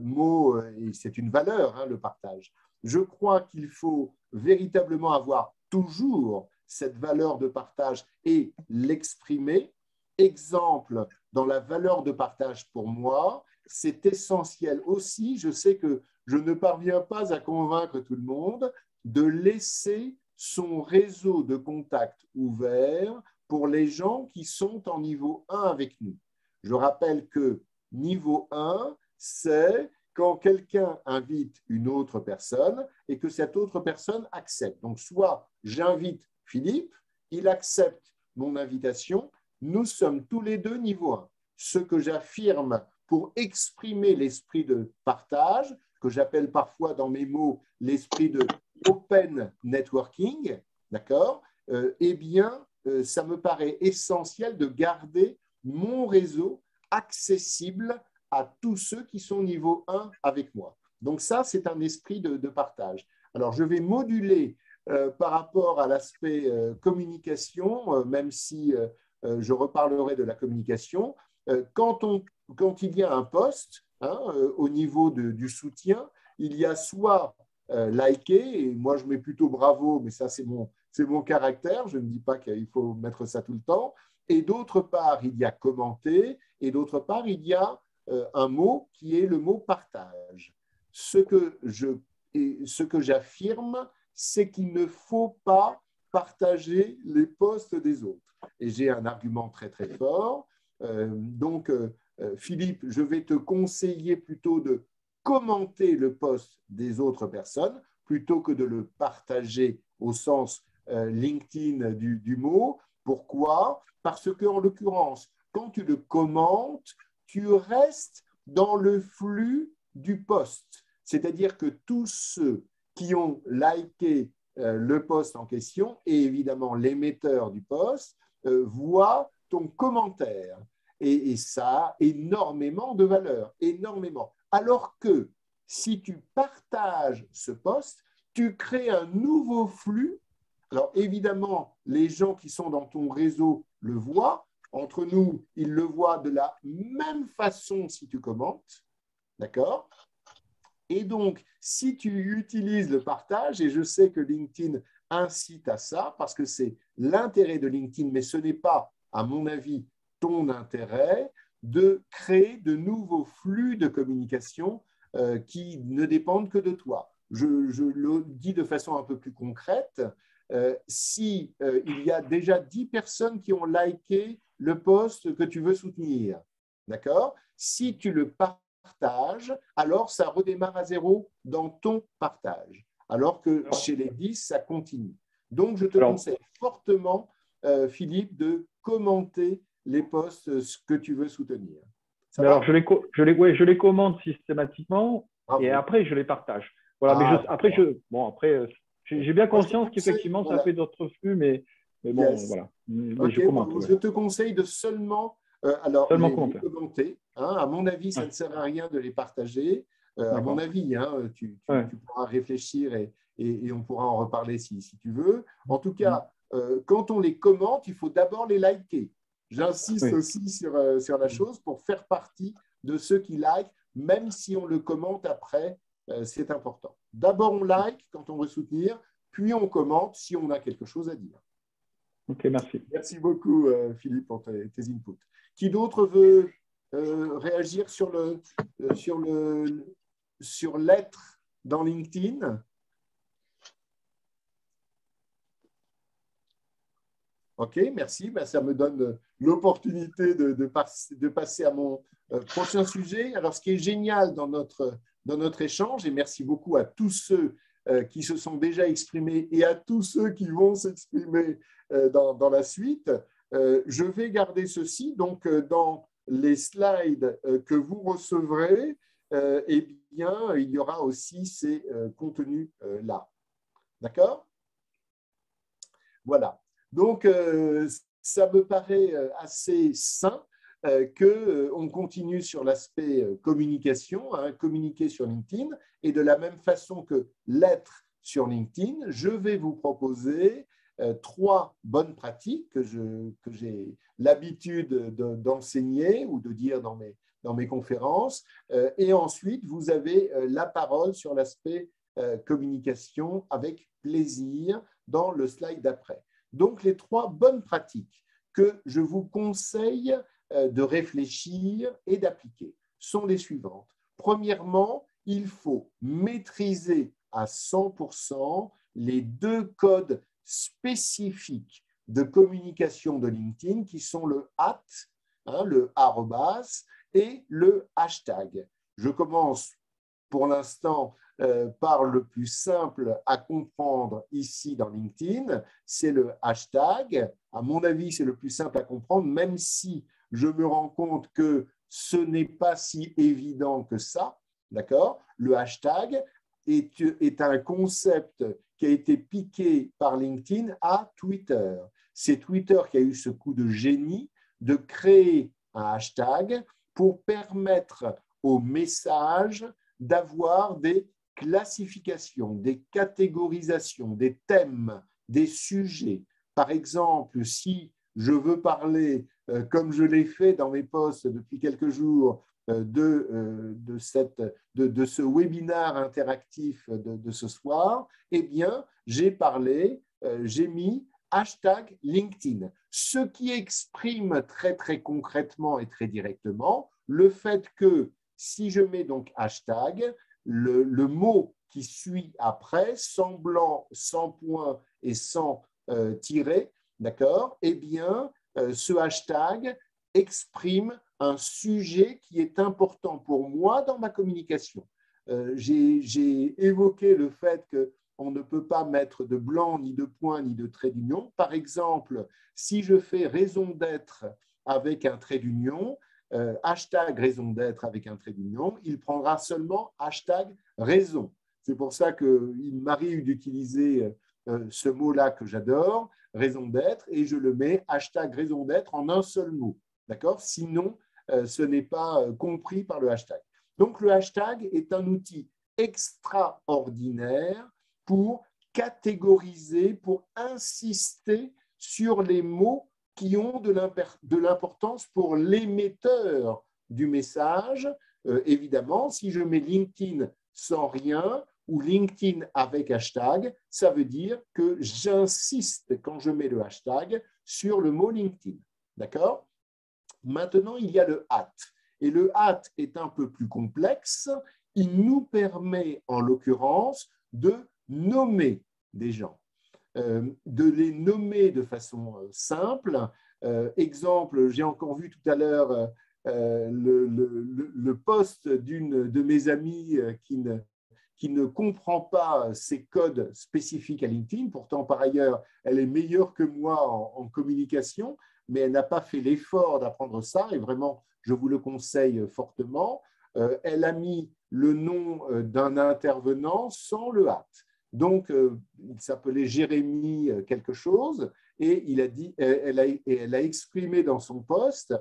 mot, et c'est une valeur, hein, le partage. Je crois qu'il faut véritablement avoir toujours cette valeur de partage et l'exprimer. Exemple, dans la valeur de partage pour moi, c'est essentiel aussi, je sais que je ne parviens pas à convaincre tout le monde, de laisser son réseau de contacts ouvert pour les gens qui sont en niveau 1 avec nous. Je rappelle que niveau 1, c'est quand quelqu'un invite une autre personne et que cette autre personne accepte. Donc, soit j'invite Philippe, il accepte mon invitation, nous sommes tous les deux niveau 1. Ce que j'affirme pour exprimer l'esprit de partage, que j'appelle parfois dans mes mots l'esprit de open networking, d'accord, eh bien, ça me paraît essentiel de garder mon réseau accessible à tous ceux qui sont niveau 1 avec moi. Donc ça, c'est un esprit de partage. Alors, je vais moduler par rapport à l'aspect communication, même si je reparlerai de la communication. Quand il y a un post, hein, au niveau du soutien, il y a soit liker, et moi je mets plutôt bravo, mais ça c'est mon caractère, je ne dis pas qu'il faut mettre ça tout le temps, et d'autre part il y a commenter, et d'autre part il y a un mot qui est le mot partage. Ce que j'affirme, c'est qu'il ne faut pas partager les posts des autres. Et j'ai un argument très très fort. Philippe, je vais te conseiller plutôt de commenter le post des autres personnes plutôt que de le partager au sens LinkedIn du mot. Pourquoi? Parce qu'en l'occurrence, quand tu le commentes, tu restes dans le flux du post. C'est-à-dire que tous ceux qui ont liké le post en question, et évidemment l'émetteur du post, voient ton commentaire. Et ça a énormément de valeur, énormément. Alors que si tu partages ce post, tu crées un nouveau flux. Alors évidemment, les gens qui sont dans ton réseau le voient. Entre nous, ils le voient de la même façon si tu commentes. D'accord ? Et donc, si tu utilises le partage, et je sais que LinkedIn incite à ça, parce que c'est l'intérêt de LinkedIn, mais ce n'est pas, à mon avis, ton intérêt, de créer de nouveaux flux de communication qui ne dépendent que de toi. Je le dis de façon un peu plus concrète. Si il y a déjà 10 personnes qui ont liké le post que tu veux soutenir, d'accord ? Si tu le partages, alors ça redémarre à zéro dans ton partage, alors que chez les 10, ça continue. Donc, je te conseille fortement, Philippe, de commenter les posts que tu veux soutenir. Alors, je les commente systématiquement et après, je les partage. Voilà, mais j'ai bien conscience qu'effectivement, ça fait d'autres flux, mais bon, voilà. Mais je commente. Je te conseille de seulement les commenter. Hein. À mon avis, ça ne sert à rien de les partager. À mon avis, hein, tu pourras réfléchir et on pourra en reparler si tu veux. En tout cas, quand on les commente, il faut d'abord les liker. J'insiste aussi sur la chose pour faire partie de ceux qui like, même si on le commente après, c'est important. D'abord, on like quand on veut soutenir, puis on commente si on a quelque chose à dire. Ok, merci. Merci beaucoup, Philippe, pour tes inputs. Qui d'autre veut réagir sur l'être dans LinkedIn? Ok, merci. Ben, ça me donne l'opportunité de passer à mon prochain sujet. Alors, ce qui est génial dans notre échange, et merci beaucoup à tous ceux qui se sont déjà exprimés et à tous ceux qui vont s'exprimer dans la suite, je vais garder ceci. Donc, dans les slides que vous recevrez, eh bien, il y aura aussi ces contenus-là. D'accord? Voilà. Donc, ça me paraît assez sain qu'on continue sur l'aspect communication, hein, communiquer sur LinkedIn. Et de la même façon que l'être sur LinkedIn, je vais vous proposer 3 bonnes pratiques que j'ai l'habitude d'enseigner ou de dire dans mes conférences. Et ensuite, vous avez la parole sur l'aspect communication avec plaisir dans le slide d'après. Donc, les 3 bonnes pratiques que je vous conseille de réfléchir et d'appliquer sont les suivantes. Premièrement, il faut maîtriser à 100% les 2 codes spécifiques de communication de LinkedIn qui sont le @ le arrobas et le hashtag. Je commence pour l'instant par le plus simple à comprendre ici dans LinkedIn, c'est le hashtag. À mon avis, c'est le plus simple à comprendre, même si je me rends compte que ce n'est pas si évident que ça. D'accord ? Le hashtag est un concept qui a été piqué par LinkedIn à Twitter. C'est Twitter qui a eu ce coup de génie de créer un hashtag pour permettre aux messages d'avoir des classifications, des catégorisations, des thèmes, des sujets. Par exemple, si je veux parler, comme je l'ai fait dans mes posts depuis quelques jours, de ce webinaire interactif de ce soir, eh bien, j'ai mis hashtag LinkedIn, ce qui exprime très, très concrètement et très directement le fait que si je mets donc hashtag, le mot qui suit après, sans blanc, sans point et sans tiret, d'accord, eh bien, ce hashtag exprime un sujet qui est important pour moi dans ma communication. J'ai évoqué le fait qu'on ne peut pas mettre de blanc, ni de point, ni de trait d'union. Par exemple, si je fais raison d'être avec un trait d'union, hashtag raison d'être avec un trait d'union, il prendra seulement hashtag raison. C'est pour ça qu'il m'arrive d'utiliser ce mot-là que j'adore, raison d'être, et je le mets hashtag raison d'être en un seul mot. D'accord? Sinon, ce n'est pas compris par le hashtag. Donc, le hashtag est un outil extraordinaire pour catégoriser, pour insister sur les mots qui ont de l'importance pour l'émetteur du message. Évidemment, si je mets LinkedIn sans rien ou LinkedIn avec hashtag, ça veut dire que j'insiste quand je mets le hashtag sur le mot LinkedIn. D'accord? Maintenant, il y a le @ et le @ est un peu plus complexe. Il nous permet, en l'occurrence, de nommer des gens, de les nommer de façon simple. Exemple, j'ai encore vu tout à l'heure le post d'une de mes amies qui ne comprend pas ces codes spécifiques à LinkedIn. Pourtant, par ailleurs, elle est meilleure que moi en communication, mais elle n'a pas fait l'effort d'apprendre ça, et vraiment, je vous le conseille fortement. Elle a mis le nom d'un intervenant sans le @ Donc, il s'appelait Jérémy quelque chose, et elle a exprimé dans son post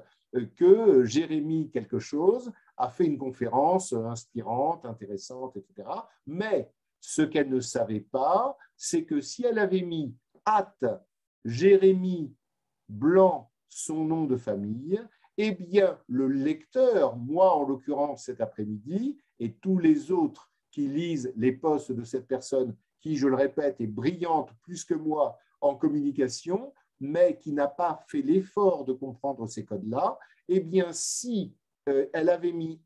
que Jérémy quelque chose a fait une conférence inspirante, intéressante, etc. Mais ce qu'elle ne savait pas, c'est que si elle avait mis @Jérémy Blanc, son nom de famille, eh bien, le lecteur, moi en l'occurrence cet après-midi, et tous les autres qui lisent les posts de cette personne, qui, je le répète, est brillante plus que moi en communication, mais qui n'a pas fait l'effort de comprendre ces codes-là, eh bien, si elle avait mis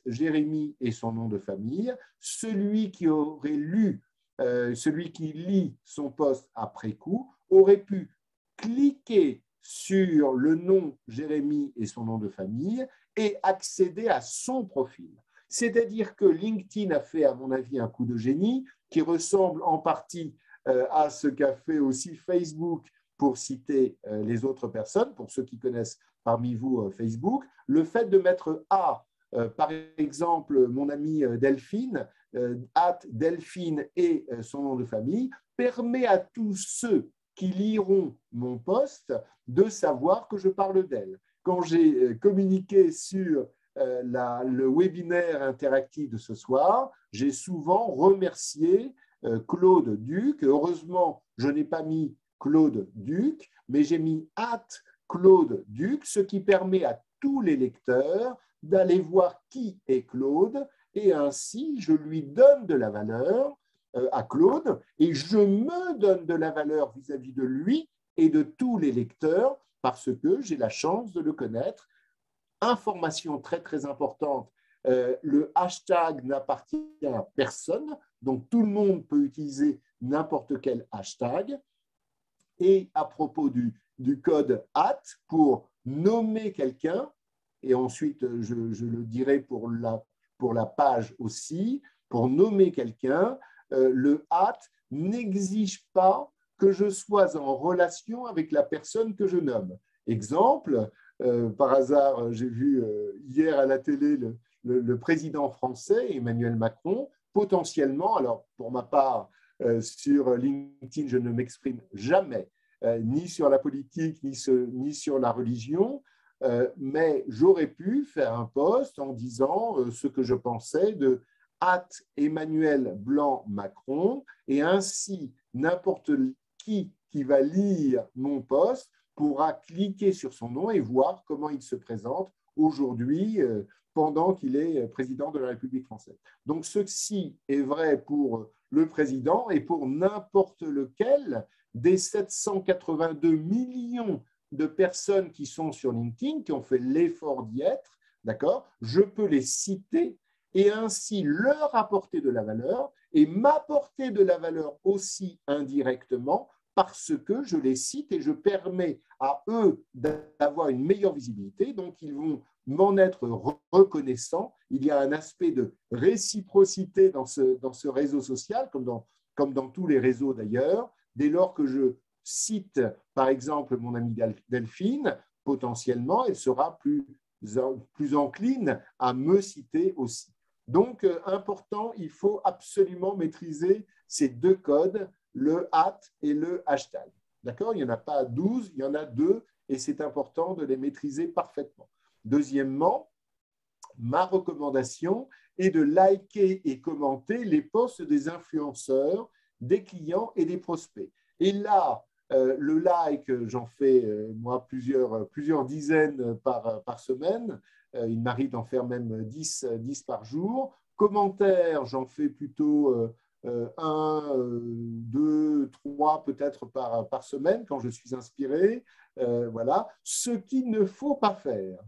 @Jérémy et son nom de famille, celui qui aurait lu, celui qui lit son post après coup, aurait pu cliquer sur le nom Jérémy et son nom de famille et accéder à son profil. C'est-à-dire que LinkedIn a fait, à mon avis, un coup de génie qui ressemble en partie à ce qu'a fait aussi Facebook, pour citer les autres personnes, pour ceux qui connaissent parmi vous Facebook. Le fait de mettre par exemple, mon amie Delphine, @Delphine et son nom de famille, permet à tous ceux qui liront mon post de savoir que je parle d'elle. Quand j'ai communiqué sur le webinaire interactif de ce soir, j'ai souvent remercié Claude Duc. Heureusement, je n'ai pas mis Claude Duc, mais j'ai mis @Claude Duc, ce qui permet à tous les lecteurs d'aller voir qui est Claude, et ainsi je lui donne de la valeur à Claude, et je me donne de la valeur vis-à-vis de lui et de tous les lecteurs parce que j'ai la chance de le connaître. Information très très importante, le hashtag n'appartient à personne, donc tout le monde peut utiliser n'importe quel hashtag. Et à propos du code @ pour nommer quelqu'un, et ensuite je le dirai pour la page aussi, pour nommer quelqu'un, le @ n'exige pas que je sois en relation avec la personne que je nomme. Exemple, par hasard, j'ai vu hier à la télé le président français, Emmanuel Macron, potentiellement, alors pour ma part, sur LinkedIn, je ne m'exprime jamais, ni sur la politique, ni sur la religion, mais j'aurais pu faire un post en disant ce que je pensais de @Emmanuel Blanc Macron, et ainsi n'importe qui va lire mon post pourra cliquer sur son nom et voir comment il se présente aujourd'hui pendant qu'il est président de la République française. Donc ceci est vrai pour le président et pour n'importe lequel des 782 millions de personnes qui sont sur LinkedIn, qui ont fait l'effort d'y être, d'accord, je peux les citer et ainsi leur apporter de la valeur et m'apporter de la valeur aussi indirectement parce que je les cite et je permets à eux d'avoir une meilleure visibilité. Donc, ils vont m'en être reconnaissants. Il y a un aspect de réciprocité dans ce réseau social, comme dans tous les réseaux d'ailleurs. Dès lors que je cite, par exemple, mon amie Delphine, potentiellement, elle sera plus encline à me citer aussi. Donc, important, il faut absolument maîtriser ces deux codes, le @ et le hashtag. D'accord? Il n'y en a pas 12, il y en a 2, et c'est important de les maîtriser parfaitement. Deuxièmement, ma recommandation est de liker et commenter les posts des influenceurs, des clients et des prospects. Et là, le like, j'en fais moi plusieurs dizaines par semaine. Il m'arrive d'en faire même 10 par jour. Commentaires, j'en fais plutôt 1, 2, 3 peut-être par semaine quand je suis inspiré. Voilà. Ce qu'il ne faut pas faire.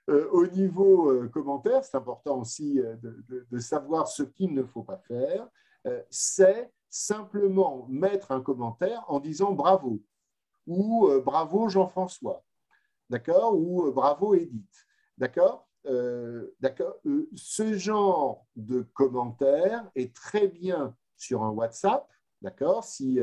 Au niveau commentaire, c'est important aussi de savoir ce qu'il ne faut pas faire, c'est simplement mettre un commentaire en disant bravo ou bravo Jean-François, d'accord, ou bravo Edith, d'accord. Ce genre de commentaire est très bien sur un WhatsApp, d'accord. Si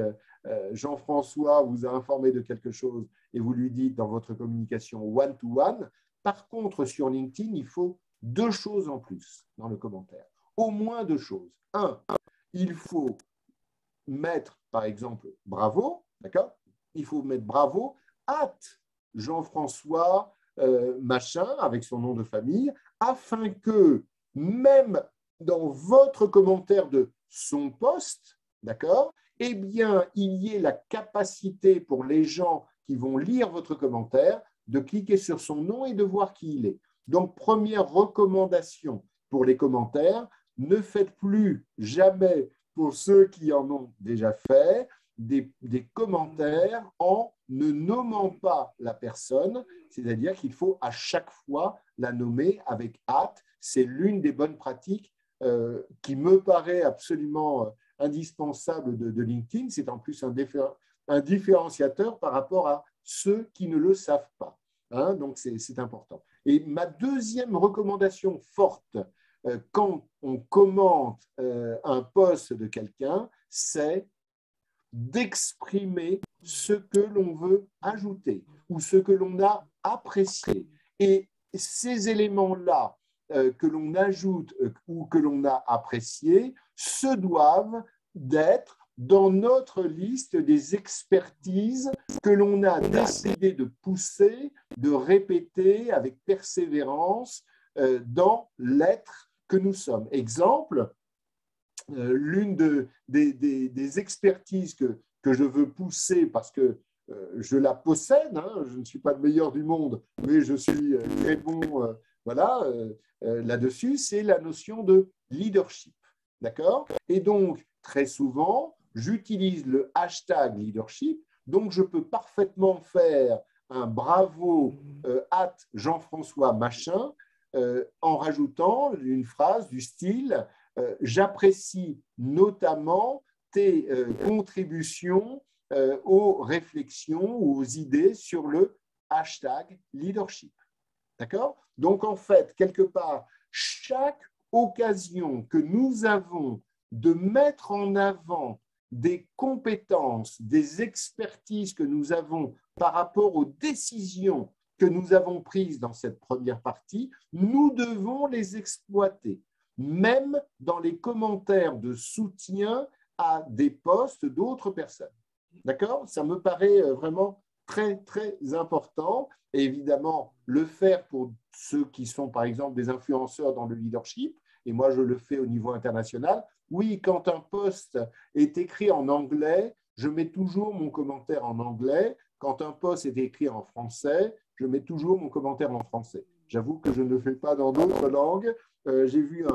Jean-François vous a informé de quelque chose et vous lui dites dans votre communication one-to-one. Par contre, sur LinkedIn, il faut 2 choses en plus dans le commentaire. Au moins 2 choses. 1, il faut mettre, par exemple, bravo, d'accord? Il faut mettre bravo @ Jean-François machin, avec son nom de famille, afin que même dans votre commentaire de son post, d'accord, eh bien, il y ait la capacité pour les gens qui vont lire votre commentaire de cliquer sur son nom et de voir qui il est. Donc, première recommandation pour les commentaires, ne faites plus jamais, pour ceux qui en ont déjà fait, des commentaires en ne nommant pas la personne, c'est-à-dire qu'il faut à chaque fois la nommer avec @ C'est l'une des bonnes pratiques qui me paraît absolument indispensable de LinkedIn. C'est en plus un différenciateur par rapport à ceux qui ne le savent pas. Hein, donc, c'est important. Et ma deuxième recommandation forte quand on commente un post de quelqu'un, c'est d'exprimer ce que l'on veut ajouter ou ce que l'on a apprécié. Et ces éléments-là que l'on ajoute ou que l'on a appréciés se doivent d'être dans notre liste des expertises que l'on a décidé de pousser, de répéter avec persévérance dans l'être que nous sommes. Exemple, l'une des expertises que je veux pousser parce que je la possède, hein, je ne suis pas le meilleur du monde, mais je suis très bon là-dessus, c'est la notion de leadership. D'accord ? Et donc, très souvent, j'utilise le hashtag leadership, donc je peux parfaitement faire un bravo @ Jean-François machin en rajoutant une phrase du style j'apprécie notamment tes contributions aux réflexions ou aux idées sur le hashtag leadership. D'accord ? Donc, en fait, quelque part, chaque occasion que nous avons de mettre en avant des compétences, des expertises que nous avons par rapport aux décisions que nous avons prises dans cette première partie, nous devons les exploiter, même dans les commentaires de soutien à des posts d'autres personnes. D'accord ? Ça me paraît vraiment très, très important. Et évidemment, le faire pour ceux qui sont, par exemple, des influenceurs dans le leadership, et moi, je le fais au niveau international. Oui, quand un post est écrit en anglais, je mets toujours mon commentaire en anglais. Quand un post est écrit en français, je mets toujours mon commentaire en français. J'avoue que je ne le fais pas dans d'autres langues. J'ai vu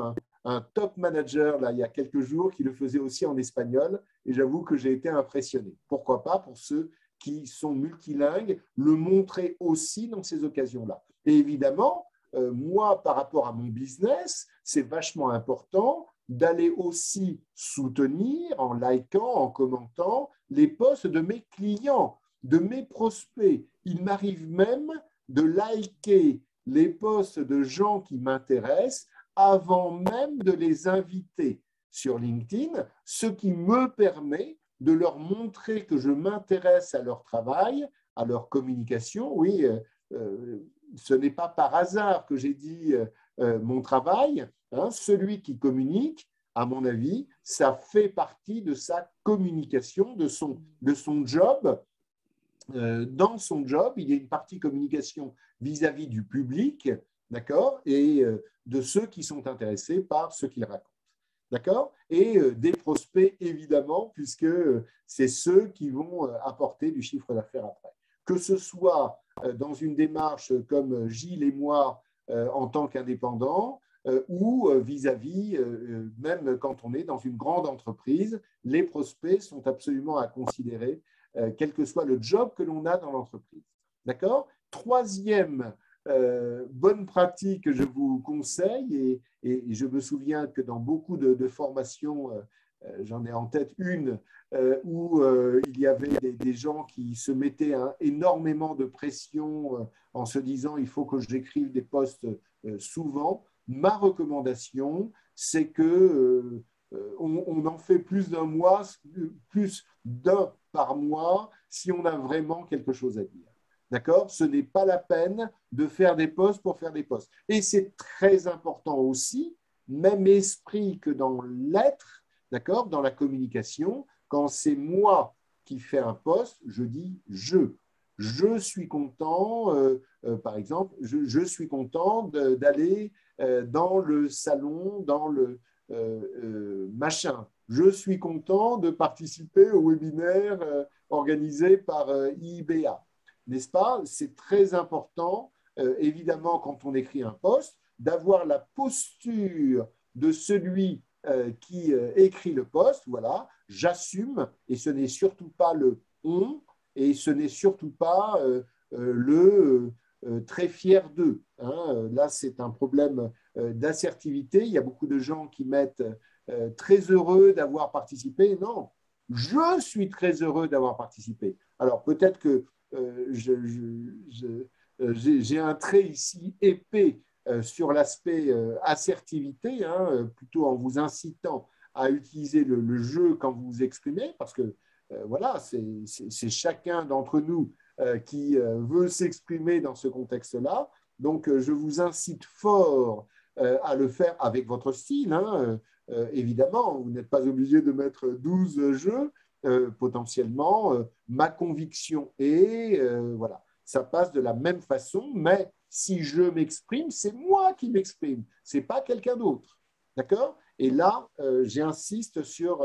un top manager là, il y a quelques jours qui le faisait aussi en espagnol et j'avoue que j'ai été impressionné. Pourquoi pas pour ceux qui sont multilingues, le montrer aussi dans ces occasions-là. Et évidemment, moi, par rapport à mon business, c'est vachement important d'aller aussi soutenir en likant, en commentant les posts de mes clients, de mes prospects. Il m'arrive même de liker les posts de gens qui m'intéressent avant même de les inviter sur LinkedIn, ce qui me permet de leur montrer que je m'intéresse à leur travail, à leur communication. Oui, ce n'est pas par hasard que j'ai dit mon travail. Hein, celui qui communique, à mon avis, ça fait partie de sa communication, de son job. Dans son job, il y a une partie communication vis-à-vis du public, d'accord, et de ceux qui sont intéressés par ce qu'il raconte. D'accord? Et des prospects, évidemment, puisque c'est ceux qui vont apporter du chiffre d'affaires après. Que ce soit dans une démarche comme Gilles et moi en tant qu'indépendants ou vis-à-vis, même quand on est dans une grande entreprise, les prospects sont absolument à considérer, quel que soit le job que l'on a dans l'entreprise. D'accord? Troisième bonne pratique que je vous conseille, et je me souviens que dans beaucoup de formations, j'en ai en tête une où il y avait des gens qui se mettaient énormément de pression en se disant il faut que j'écrive des posts souvent. Ma recommandation, c'est que on en fait plus d'un par mois si on a vraiment quelque chose à dire. D'accord? Ce n'est pas la peine de faire des posts pour faire des posts. Et c'est très important aussi, même esprit que dans l'être, d'accord, dans la communication, quand c'est moi qui fais un post, je dis je. Je suis content, par exemple, je suis content d'aller dans le salon, dans le machin. Je suis content de participer au webinaire organisé par IIBA. N'est-ce pas? C'est très important, évidemment, quand on écrit un post, d'avoir la posture de celui qui écrit le post. Voilà, j'assume, et ce n'est surtout pas le on, et ce n'est surtout pas le très fier d'eux. Hein. Là, c'est un problème d'assertivité. Il y a beaucoup de gens qui mettent très heureux d'avoir participé. Non, je suis très heureux d'avoir participé. Alors, peut-être que j'ai un trait ici épais sur l'aspect assertivité, hein, plutôt en vous incitant à utiliser le jeu quand vous vous exprimez, parce que voilà, c'est chacun d'entre nous qui veut s'exprimer dans ce contexte-là. Donc, je vous incite fort à le faire avec votre style. Hein. Évidemment, vous n'êtes pas obligé de mettre 12 jeux. Potentiellement, ma conviction est, voilà, ça passe de la même façon, mais si je m'exprime, c'est moi qui m'exprime, ce n'est pas quelqu'un d'autre. D'accord? Et là, j'insiste sur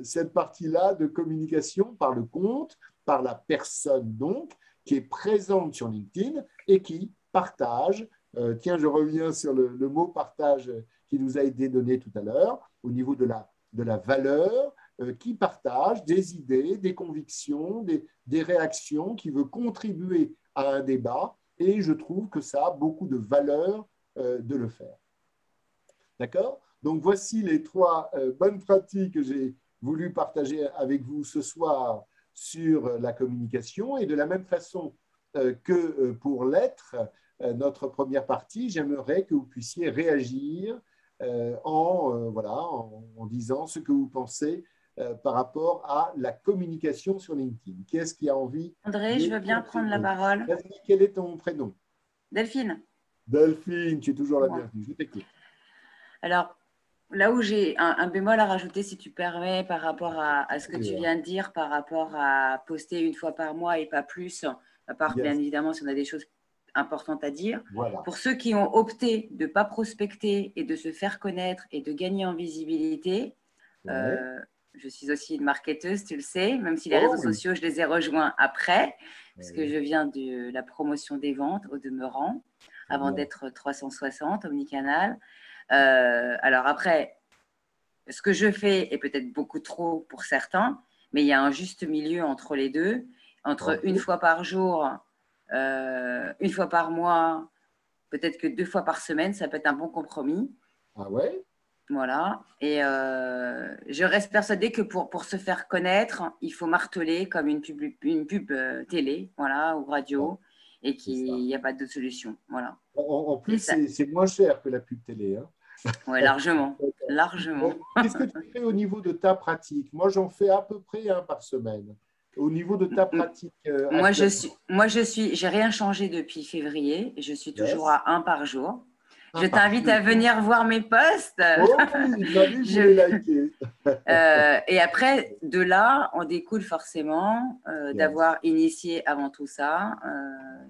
cette partie-là de communication par le compte, par la personne donc, qui est présente sur LinkedIn et qui partage. Tiens, je reviens sur le mot partage qui nous a été donné tout à l'heure, au niveau de la valeur, qui partage des idées, des convictions, des réactions, qui veut contribuer à un débat, et je trouve que ça a beaucoup de valeur de le faire. D'accord? Donc, voici les 3 bonnes pratiques que j'ai voulu partager avec vous ce soir sur la communication. Et de la même façon que pour l'être, notre première partie, j'aimerais que vous puissiez réagir en disant ce que vous pensez par rapport à la communication sur LinkedIn. Qui est-ce qui a envie? André, je veux bien prendre la parole. Quel est ton prénom? Delphine. Delphine, tu es toujours la bienvenue. Je t'écoute. Alors, là où j'ai un bémol à rajouter, si tu permets, par rapport à ce que tu viens de dire, par rapport à poster une fois par mois et pas plus, à part bien évidemment si on a des choses importantes à dire. Voilà. Pour ceux qui ont opté de ne pas prospecter et de se faire connaître et de gagner en visibilité, je suis aussi une marketeuse, tu le sais, même si les réseaux sociaux, je les ai rejoints après, parce que je viens de la promotion des ventes au demeurant, avant d'être 360 omnicanal. Alors après, ce que je fais est peut-être beaucoup trop pour certains, mais il y a un juste milieu entre les deux, entre une fois par jour, une fois par mois, peut-être que 2 fois par semaine, ça peut être un bon compromis. Ah ouais? Voilà. Et je reste persuadée que pour se faire connaître, il faut marteler comme une pub télé, voilà, ou radio, et qu'il n'y a pas d'autre solution. Voilà. En plus, c'est moins cher que la pub télé. Hein. Oui, largement. Largement. Qu'est-ce que tu fais au niveau de ta pratique? Moi, j'en fais à peu près 1 par semaine. Au niveau de ta pratique j'ai rien changé depuis février. Je suis toujours à 1 par jour. Je par t'invite jour. à venir voir mes posts. Oh oui, je l'avais, je l'ai liké. Et après, de là, on découle forcément d'avoir initié avant tout ça,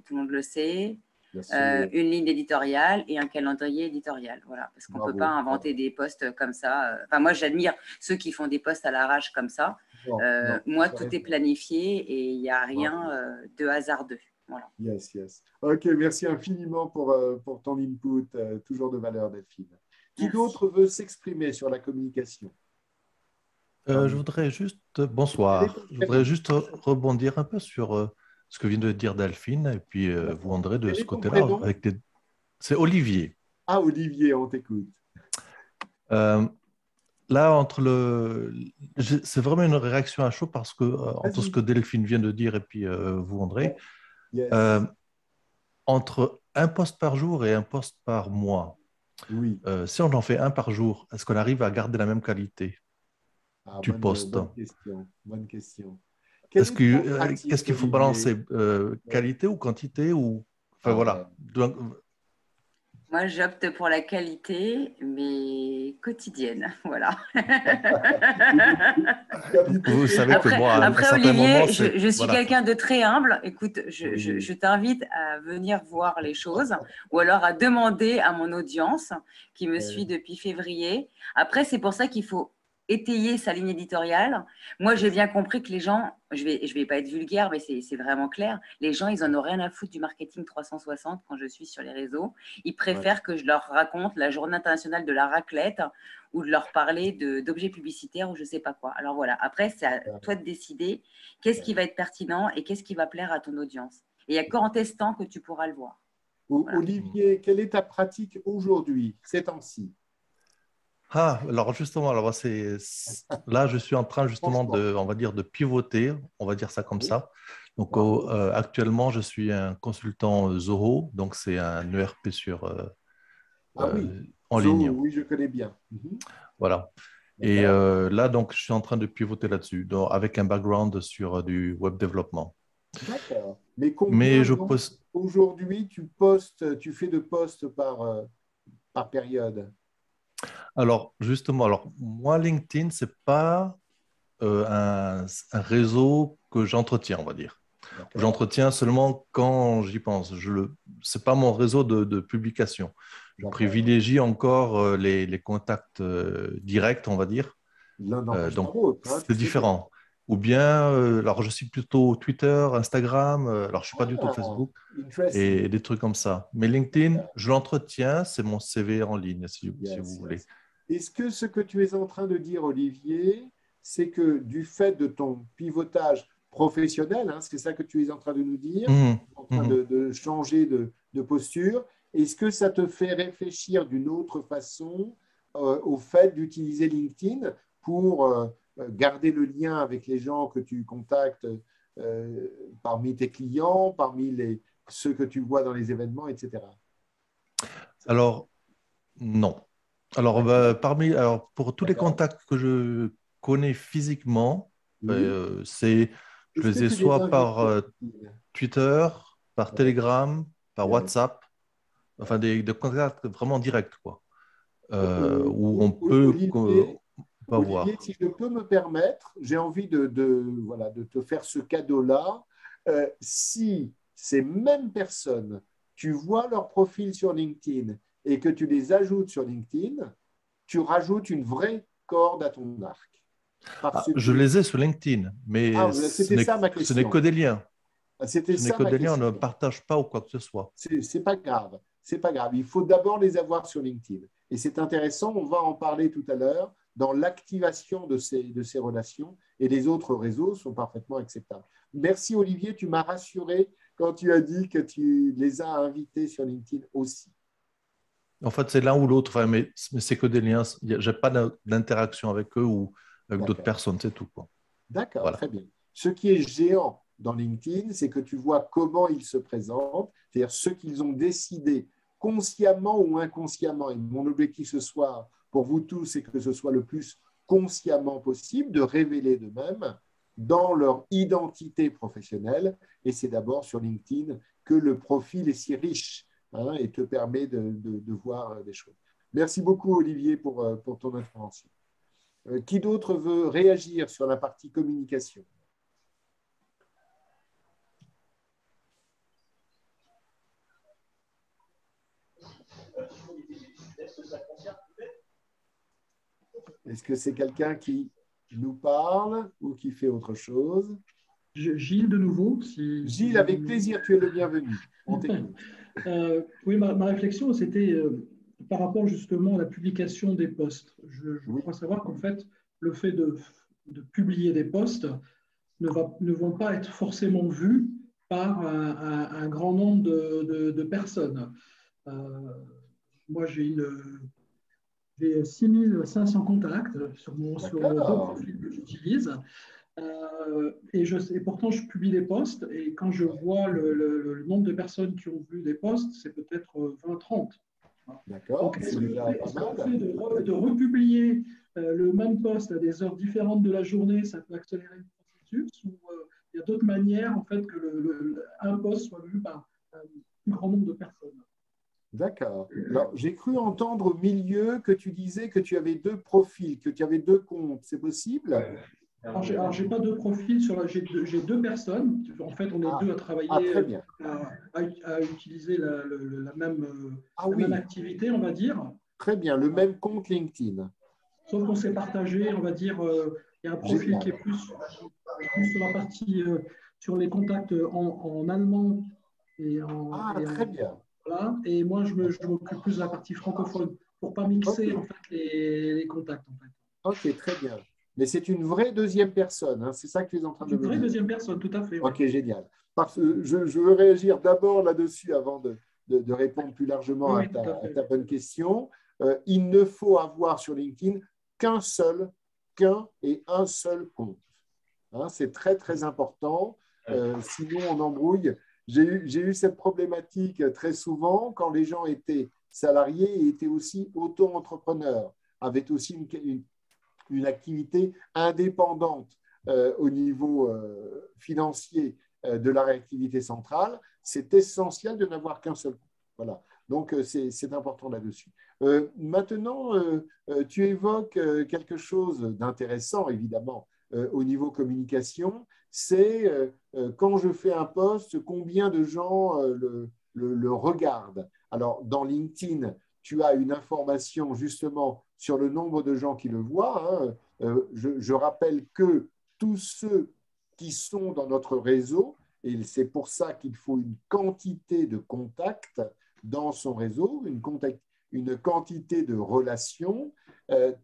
tout le monde le sait, une ligne éditoriale et un calendrier éditorial. Voilà, parce qu'on ne peut pas inventer des posts comme ça. Enfin, moi, j'admire ceux qui font des posts à l'arrache comme ça. Moi, tout est planifié et il n'y a rien de hasardeux. Voilà. Yes. Ok, merci infiniment pour ton input, toujours de valeur, Delphine. Qui d'autre veut s'exprimer sur la communication? Je voudrais juste, bonsoir, je voudrais juste rebondir un peu sur ce que vient de dire Delphine et puis vous, André, de ce côté-là. C'est Olivier. Ah, Olivier, on t'écoute. Là, c'est vraiment une réaction à chaud parce que entre ce que Delphine vient de dire et puis vous, André, entre un post par jour et un post par mois, si on en fait un par jour, est-ce qu'on arrive à garder la même qualité du post? Bonne question. Qu'est-ce qu'il faut balancer, qualité ou quantité ou... Enfin, voilà. Donc, moi, j'opte pour la qualité, mais quotidienne. Voilà. Vous savez que moi, après Olivier, je suis quelqu'un de très humble. Écoute, je t'invite à venir voir les choses ou alors à demander à mon audience qui me suit depuis février. Après, c'est pour ça qu'il faut étayer sa ligne éditoriale. Moi, j'ai bien compris que les gens, je vais pas être vulgaire, mais c'est vraiment clair, les gens, ils en ont rien à foutre du marketing 360 quand je suis sur les réseaux. Ils préfèrent que je leur raconte la journée internationale de la raclette ou de leur parler d'objets publicitaires ou je sais pas quoi. Alors voilà, après, c'est à toi de décider qu'est-ce qui va être pertinent et qu'est-ce qui va plaire à ton audience. Et il n'y a qu'en testant que tu pourras le voir. Voilà. Olivier, quelle est ta pratique aujourd'hui, ces temps-ci? Alors justement, là, je suis en train justement on va dire, de pivoter, on va dire ça comme ça. Donc actuellement, je suis un consultant Zoho, donc c'est un ERP en ligne. Oui, je connais bien. Voilà. Et là, donc, je suis en train de pivoter là-dessus, avec un background sur du web développement. D'accord. Mais aujourd'hui, tu fais de posts par période? Alors, justement, moi, LinkedIn, ce n'est pas un réseau que j'entretiens, on va dire. J'entretiens seulement quand j'y pense. Ce n'est pas mon réseau de publication. Je privilégie encore les contacts directs, on va dire. Donc, c'est différent. Ou bien, alors je suis plutôt Twitter, Instagram, alors je ne suis pas du tout Facebook, et des trucs comme ça. Mais LinkedIn, je l'entretiens, c'est mon CV en ligne, si vous voulez. Est-ce que ce que tu es en train de dire, Olivier, c'est que du fait de ton pivotage professionnel, c'est ça que tu es en train de nous dire, en train de changer de posture, est-ce que ça te fait réfléchir d'une autre façon au fait d'utiliser LinkedIn pour garder le lien avec les gens que tu contactes parmi tes clients, parmi ceux que tu vois dans les événements, etc. Alors, non. Alors, pour tous les contacts que je connais physiquement, je les ai soit par Twitter, par Telegram, par WhatsApp, enfin des contacts vraiment directs, quoi, où on peut voir. Olivier, si je peux me permettre, j'ai envie de te faire ce cadeau-là. Si ces mêmes personnes, tu vois leur profil sur LinkedIn et que tu les ajoutes sur LinkedIn, tu rajoutes une vraie corde à ton arc. Je les ai sur LinkedIn, mais ce n'est que des liens. Ce n'est que des liens, on ne partage pas ou quoi que ce soit. C'est pas grave. C'est pas grave. Il faut d'abord les avoir sur LinkedIn. Et c'est intéressant, on va en parler tout à l'heure, dans l'activation de ces relations. Et les autres réseaux sont parfaitement acceptables. Merci Olivier, tu m'as rassuré quand tu as dit que tu les as invités sur LinkedIn aussi. En fait, c'est l'un ou l'autre, mais c'est que des liens. Je n'ai pas d'interaction avec eux ou avec d'autres personnes, c'est tout. D'accord, voilà. Très bien. Ce qui est géant dans LinkedIn, c'est que tu vois comment ils se présentent, c'est-à-dire ce qu'ils ont décidé consciemment ou inconsciemment. Et mon objectif ce soir, pour vous tous, c'est que ce soit le plus consciemment possible, de révéler d'eux-mêmes dans leur identité professionnelle. Et c'est d'abord sur LinkedIn que le profil est si riche et te permet de voir des choses. Merci beaucoup, Olivier, pour ton intervention. Qui d'autre veut réagir sur la partie communication? Est-ce que c'est quelqu'un qui nous parle ou qui fait autre chose? Gilles, de nouveau. Gilles, avec plaisir, tu es le bienvenu. On t'écoute. Oui, ma réflexion, c'était par rapport justement à la publication des posts. Je crois savoir qu'en fait, le fait de publier des posts ne vont pas être forcément vus par un grand nombre de personnes. Moi, j'ai 6500 contacts sur les deux profils que j'utilise. Et pourtant, je publie des posts et quand je vois le nombre de personnes qui ont vu des posts, c'est peut-être 20-30. D'accord. Est-ce que le fait de republier le même post à des heures différentes de la journée, ça peut accélérer le processus ou il y a d'autres manières en fait que un post soit vu par un plus grand nombre de personnes? D'accord. Alors, j'ai cru entendre au milieu que tu disais que tu avais 2 profils, que tu avais 2 comptes. C'est possible? Alors, j'ai pas 2 profils, j'ai 2 personnes. En fait, on est 2 à travailler, à utiliser la même activité, on va dire. Très bien, le même compte LinkedIn. Sauf qu'on s'est partagé, on va dire, il y a un profil qui est plus sur la partie, sur les contacts en allemand. Très bien. Voilà. Et moi, je m'occupe plus de la partie francophone pour ne pas mixer en fait, les contacts. En fait. Ok, très bien. Mais c'est une vraie deuxième personne, c'est ça que tu es en train de me dire. Une vraie deuxième personne, tout à fait. Ok, génial. Parce que je veux réagir d'abord là-dessus avant de répondre plus largement à ta bonne question. Il ne faut avoir sur LinkedIn qu'un et un seul compte. C'est très, très important. Sinon, on embrouille. J'ai eu cette problématique très souvent quand les gens étaient salariés et étaient aussi auto-entrepreneurs, avaient aussi une activité indépendante au niveau financier de leur activité centrale. C'est essentiel de n'avoir qu'un seul compte. Voilà. Donc, c'est important là-dessus. Maintenant, tu évoques quelque chose d'intéressant, évidemment, au niveau communication. C'est quand je fais un post, combien de gens le regardent. Alors, dans LinkedIn, tu as une information justement sur le nombre de gens qui le voient. Je rappelle que tous ceux qui sont dans notre réseau, et c'est pour ça qu'il faut une quantité de contacts dans son réseau, une quantité de relations,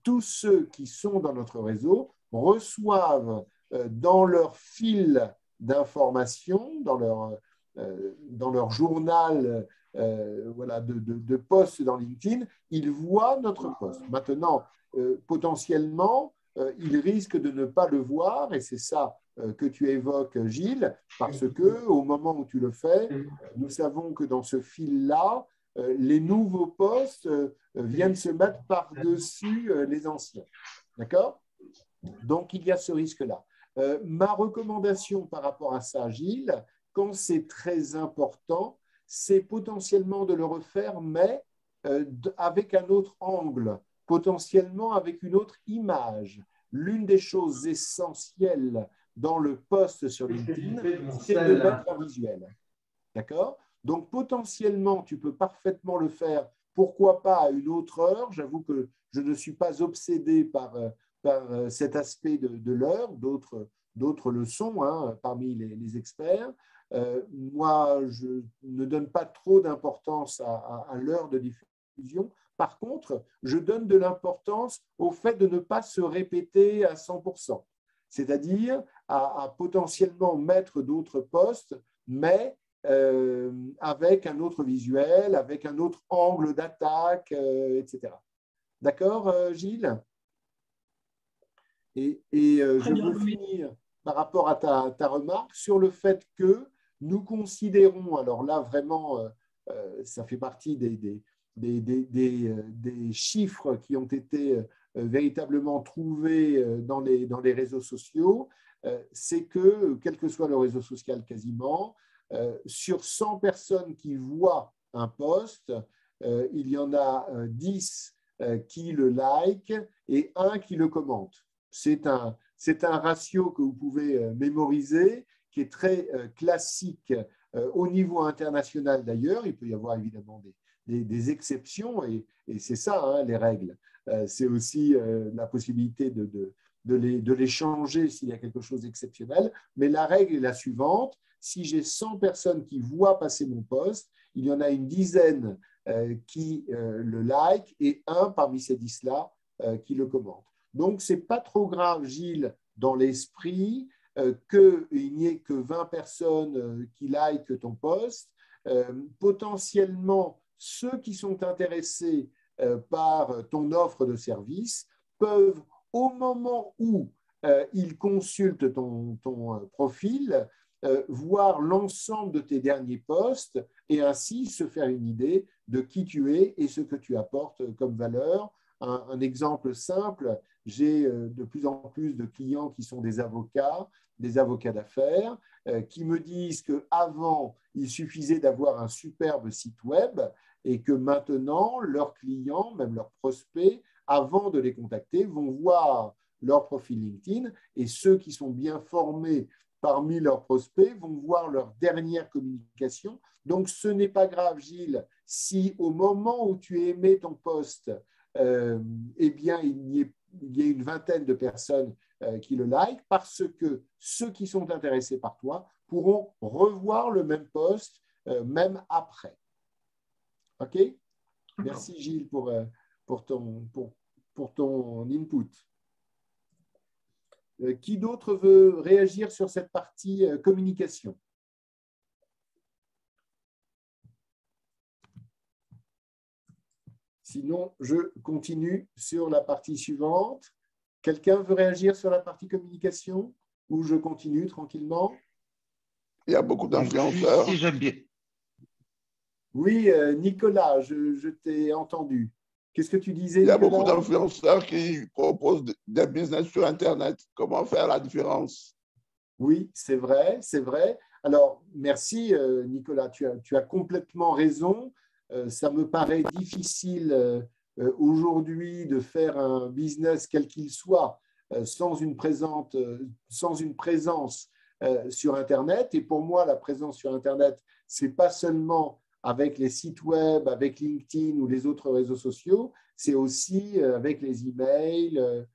tous ceux qui sont dans notre réseau reçoivent dans leur fil d'information, dans leur journal de posts dans LinkedIn, ils voient notre post. Maintenant, potentiellement, ils risquent de ne pas le voir, et c'est ça que tu évoques, Gilles, parce qu'au moment où tu le fais, nous savons que dans ce fil-là, les nouveaux posts viennent se mettre par-dessus les anciens. D'accord ? Donc, il y a ce risque-là. Ma recommandation par rapport à ça, Gilles, quand c'est très important, c'est potentiellement de le refaire, mais avec un autre angle, potentiellement avec une autre image. L'une des choses essentielles dans le post sur LinkedIn, c'est de mettre un visuel. D'accord ? Donc, potentiellement, tu peux parfaitement le faire, pourquoi pas à une autre heure. J'avoue que je ne suis pas obsédé par cet aspect de l'heure, d'autres le sont parmi les experts. Moi, je ne donne pas trop d'importance à l'heure de diffusion. Par contre, je donne de l'importance au fait de ne pas se répéter à 100%, c'est-à-dire à potentiellement mettre d'autres posts, mais avec un autre visuel, avec un autre angle d'attaque, etc. D'accord, Gilles ? Et je veux finir par rapport à ta remarque sur le fait que nous considérons, alors là vraiment, ça fait partie des chiffres qui ont été véritablement trouvés dans les réseaux sociaux, c'est que, quel que soit le réseau social quasiment, sur 100 personnes qui voient un post, il y en a 10 qui le like et 1 qui le commente. C'est un ratio que vous pouvez mémoriser, qui est très classique au niveau international d'ailleurs. Il peut y avoir évidemment des exceptions et c'est ça, hein, les règles. C'est aussi la possibilité de les changer s'il y a quelque chose d'exceptionnel. Mais la règle est la suivante. Si j'ai 100 personnes qui voient passer mon post, il y en a une dizaine qui le like et 1 parmi ces 10-là qui le commente. Donc, ce n'est pas trop grave, Gilles, dans l'esprit qu'il n'y ait que 20 personnes qui likent ton post. Potentiellement, ceux qui sont intéressés par ton offre de service peuvent, au moment où ils consultent ton profil, voir l'ensemble de tes derniers posts et ainsi se faire une idée de qui tu es et ce que tu apportes comme valeur. Un exemple simple, j'ai de plus en plus de clients qui sont des avocats d'affaires, qui me disent qu'avant, il suffisait d'avoir un superbe site web et que maintenant, leurs clients, même leurs prospects, avant de les contacter, vont voir leur profil LinkedIn et ceux qui sont bien formés parmi leurs prospects vont voir leur dernière communication. Donc, ce n'est pas grave, Gilles, si au moment où tu émets ton post, eh bien, il y a une vingtaine de personnes qui le like, parce que ceux qui sont intéressés par toi pourront revoir le même post même après. OK? Merci, Gilles, pour ton input. Qui d'autre veut réagir sur cette partie communication? Sinon, je continue sur la partie suivante. Quelqu'un veut réagir sur la partie communication ou je continue tranquillement? Il y a beaucoup d'influenceurs. Si j'aime bien. Oui, Nicolas, je t'ai entendu. Qu'est-ce que tu disais? Il y a beaucoup d'influenceurs qui proposent des business sur Internet. Comment faire la différence? Oui, c'est vrai, c'est vrai. Alors, merci Nicolas, tu as complètement raison. Ça me paraît difficile aujourd'hui de faire un business quel qu'il soit sans une présence sur Internet. Et pour moi, la présence sur Internet, ce n'est pas seulement avec les sites web, avec LinkedIn ou les autres réseaux sociaux, c'est aussi avec les emails,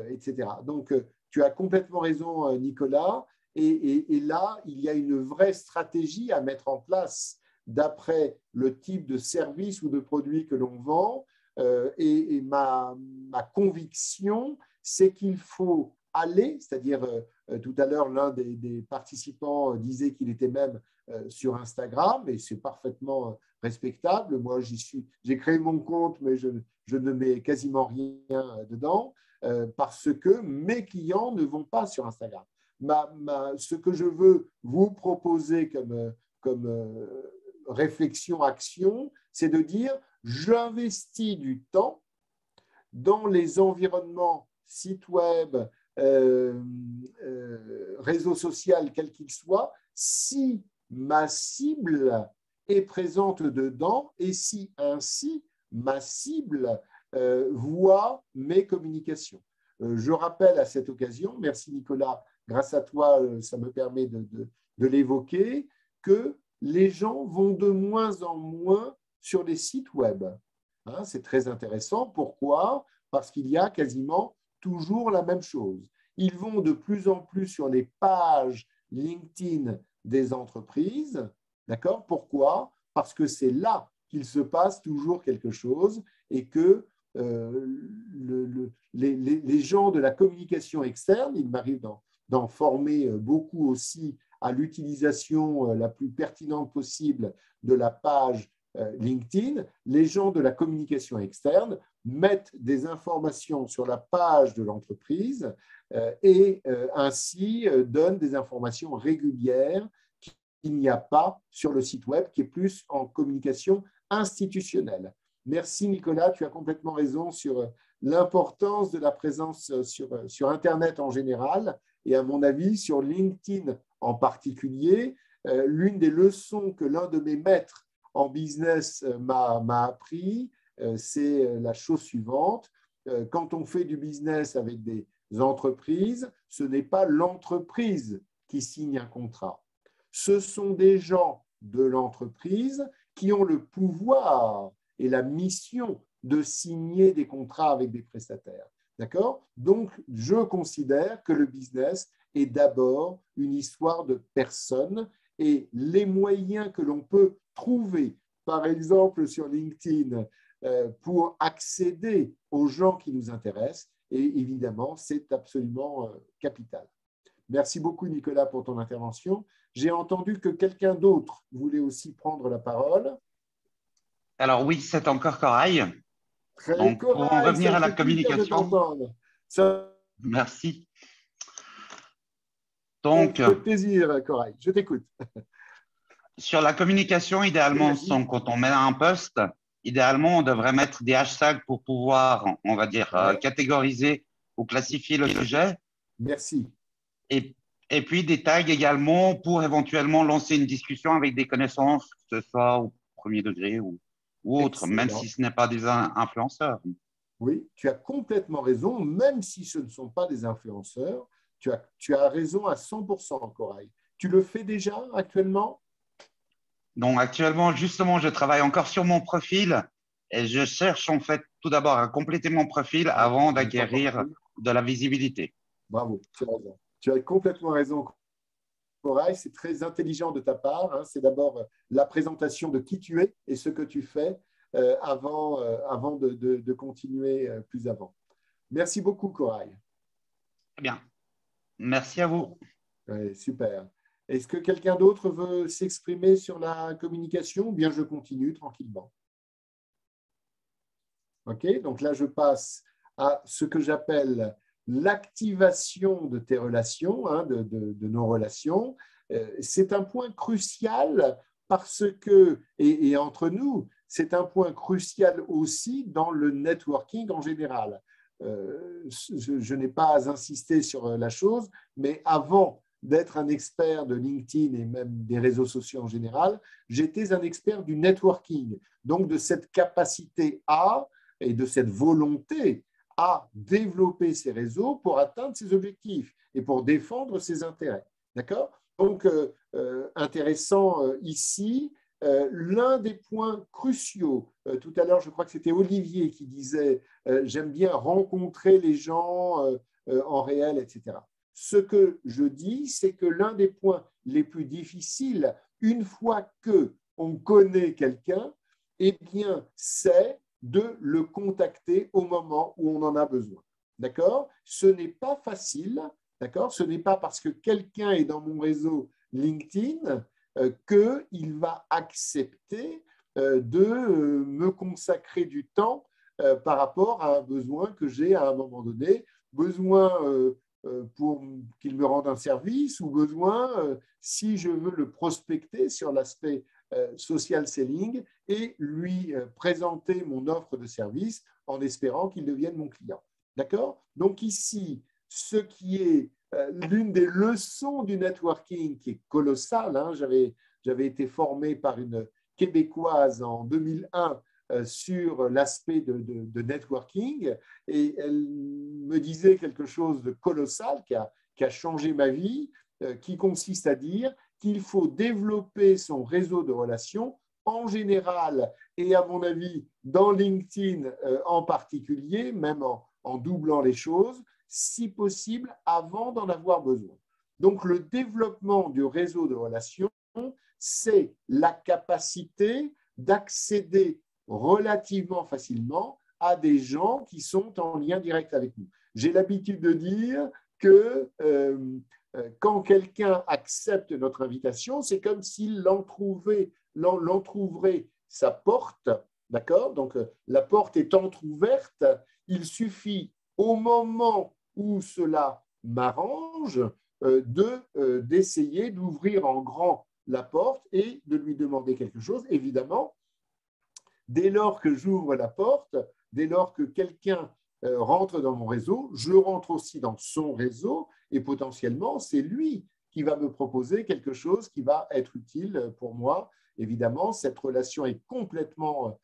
etc. Donc, tu as complètement raison, Nicolas. Et là, il y a une vraie stratégie à mettre en place d'après le type de service ou de produit que l'on vend. Et ma conviction, c'est qu'il faut aller, c'est-à-dire tout à l'heure, l'un des participants disait qu'il était même sur Instagram, et c'est parfaitement respectable. Moi, j'ai créé mon compte, mais je ne mets quasiment rien dedans parce que mes clients ne vont pas sur Instagram. Ce que je veux vous proposer comme réflexion, action, c'est de dire j'investis du temps dans les environnements, sites web, réseau social, quel qu'il soit, si ma cible est présente dedans et si ainsi ma cible voit mes communications. Je rappelle à cette occasion, merci Nicolas, grâce à toi, ça me permet de l'évoquer, que les gens vont de moins en moins sur les sites web. Hein, c'est très intéressant. Pourquoi? Parce qu'il y a quasiment toujours la même chose. Ils vont de plus en plus sur les pages LinkedIn des entreprises. D'accord? Pourquoi? Parce que c'est là qu'il se passe toujours quelque chose et que les gens de la communication externe, il m'arrive d'en former beaucoup aussi à l'utilisation la plus pertinente possible de la page LinkedIn, les gens de la communication externe mettent des informations sur la page de l'entreprise et ainsi donnent des informations régulières qu'il n'y a pas sur le site web, qui est plus en communication institutionnelle. Merci Nicolas, tu as complètement raison sur l'importance de la présence sur Internet en général Et à mon avis, sur LinkedIn en particulier, l'une des leçons que l'un de mes maîtres en business m'a appris, c'est la chose suivante. Quand on fait du business avec des entreprises, ce n'est pas l'entreprise qui signe un contrat. Ce sont des gens de l'entreprise qui ont le pouvoir et la mission de signer des contrats avec des prestataires. D'accord? Donc, je considère que le business est d'abord une histoire de personnes et les moyens que l'on peut trouver, par exemple sur LinkedIn, pour accéder aux gens qui nous intéressent, et évidemment, c'est absolument capital. Merci beaucoup, Nicolas, pour ton intervention. J'ai entendu que quelqu'un d'autre voulait aussi prendre la parole. Alors oui, c'est encore Corail. Donc, pour en revenir à la communication. Merci. Donc, avec plaisir, Corail, je t'écoute. Sur la communication, idéalement, quand on met un post, idéalement, on devrait mettre des hashtags pour pouvoir, on va dire, catégoriser ou classifier le sujet. Merci. Et puis des tags également pour éventuellement lancer une discussion avec des connaissances, que ce soit au premier degré ou autre, même si ce n'est pas des influenceurs. Oui, tu as complètement raison, même si ce ne sont pas des influenceurs, tu as raison à 100%, Corail. Tu le fais déjà actuellement? Donc actuellement, justement, je travaille encore sur mon profil et je cherche en fait tout d'abord à compléter mon profil avant d'acquérir de la visibilité. Bravo, tu as raison. Tu as complètement raison, Corail. C'est très intelligent de ta part. Hein. C'est d'abord la présentation de qui tu es et ce que tu fais avant de continuer plus avant. Merci beaucoup, Corail. Très bien. Merci à vous. Ouais, super. Est-ce que quelqu'un d'autre veut s'exprimer sur la communication ou bien je continue tranquillement? OK, donc là, je passe à ce que j'appelle l'activation de tes relations, hein, de nos relations. C'est un point crucial parce que, et entre nous, c'est un point crucial aussi dans le networking en général. Je n'ai pas insisté sur la chose, mais avant d'être un expert de LinkedIn et même des réseaux sociaux en général, j'étais un expert du networking, donc de cette capacité et de cette volonté à développer ces réseaux pour atteindre ses objectifs et pour défendre ses intérêts. D'accord? Donc, intéressant ici, l'un des points cruciaux, tout à l'heure, je crois que c'était Olivier qui disait j'aime bien rencontrer les gens en réel, etc. Ce que je dis, c'est que l'un des points les plus difficiles, une fois qu'on connaît quelqu'un, eh bien, c'est de le contacter au moment où on en a besoin. D'accord? Ce n'est pas facile, d'accord? Ce n'est pas parce que quelqu'un est dans mon réseau LinkedIn qu'il va accepter de me consacrer du temps par rapport à un besoin que j'ai à un moment donné, besoin pour qu'il me rende un service ou besoin si je veux le prospecter sur l'aspect social selling et lui présenter mon offre de service en espérant qu'il devienne mon client. D'accord? Donc ici, ce qui est l'une des leçons du networking qui est colossale, hein, j'avais été formé par une Québécoise en 2001 sur l'aspect de networking et elle me disait quelque chose de colossal qui a changé ma vie, qui consiste à dire qu'il faut développer son réseau de relations en général et à mon avis dans LinkedIn en particulier, même en doublant les choses, si possible avant d'en avoir besoin. Donc le développement du réseau de relations, c'est la capacité d'accéder relativement facilement à des gens qui sont en lien direct avec nous. J'ai l'habitude de dire que quand quelqu'un accepte notre invitation, c'est comme s'il l'entrouvrait sa porte, d'accord? Donc, la porte est entrouverte, il suffit au moment où cela m'arrange d'essayer d'ouvrir en grand la porte et de lui demander quelque chose. Évidemment, dès lors que j'ouvre la porte, dès lors que quelqu'un rentre dans mon réseau, je rentre aussi dans son réseau et potentiellement, c'est lui qui va me proposer quelque chose qui va être utile pour moi. Évidemment, cette relation est complètement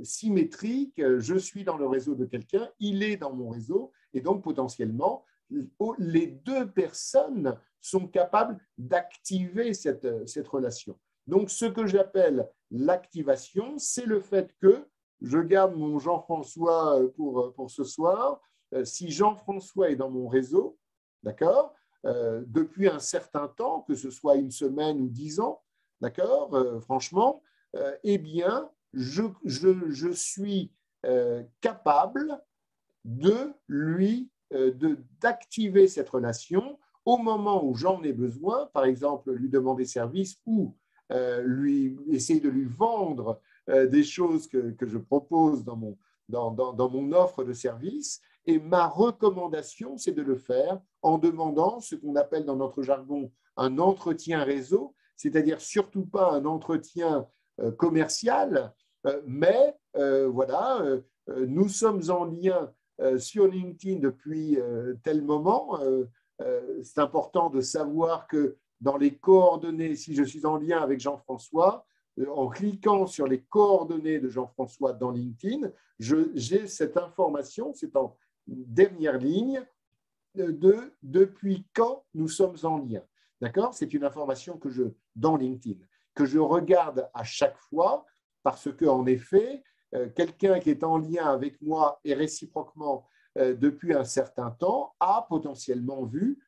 symétrique. Je suis dans le réseau de quelqu'un, il est dans mon réseau, et donc potentiellement, les deux personnes sont capables d'activer cette relation. Donc, ce que j'appelle l'activation, c'est le fait que je garde mon Jean-François pour ce soir. Si Jean-François est dans mon réseau, d'accord, depuis un certain temps, que ce soit une semaine ou 10 ans, d'accord, franchement, eh bien, je suis capable d'activer cette relation au moment où j'en ai besoin, par exemple, lui demander service ou essayer de lui vendre des choses que je propose dans mon offre de service. Et ma recommandation, c'est de le faire en demandant ce qu'on appelle dans notre jargon un entretien réseau, c'est-à-dire surtout pas un entretien commercial, mais voilà, nous sommes en lien sur LinkedIn depuis tel moment. C'est important de savoir que dans les coordonnées, si je suis en lien avec Jean-François, en cliquant sur les coordonnées de Jean-François dans LinkedIn, j'ai cette information, c'est en dernière ligne, depuis quand nous sommes en lien. D'accord ? C'est une information dans LinkedIn, que je regarde à chaque fois, parce qu'en effet, quelqu'un qui est en lien avec moi et réciproquement depuis un certain temps a potentiellement vu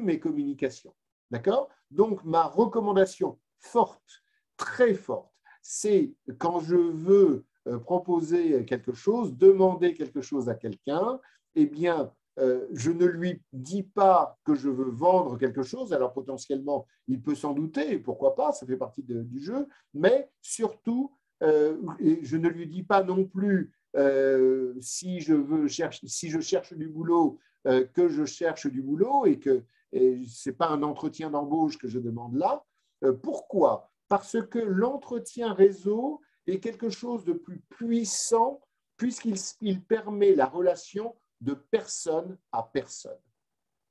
mes communications. D'accord ? Donc, ma recommandation forte, très forte, c'est quand je veux proposer quelque chose, demander quelque chose à quelqu'un, eh bien, je ne lui dis pas que je veux vendre quelque chose, alors potentiellement, il peut s'en douter, pourquoi pas, ça fait partie du jeu, mais surtout, je ne lui dis pas non plus si je cherche du boulot, que je cherche du boulot et que ce n'est pas un entretien d'embauche que je demande là. Pourquoi ? Parce que l'entretien réseau est quelque chose de plus puissant puisqu'il permet la relation de personne à personne.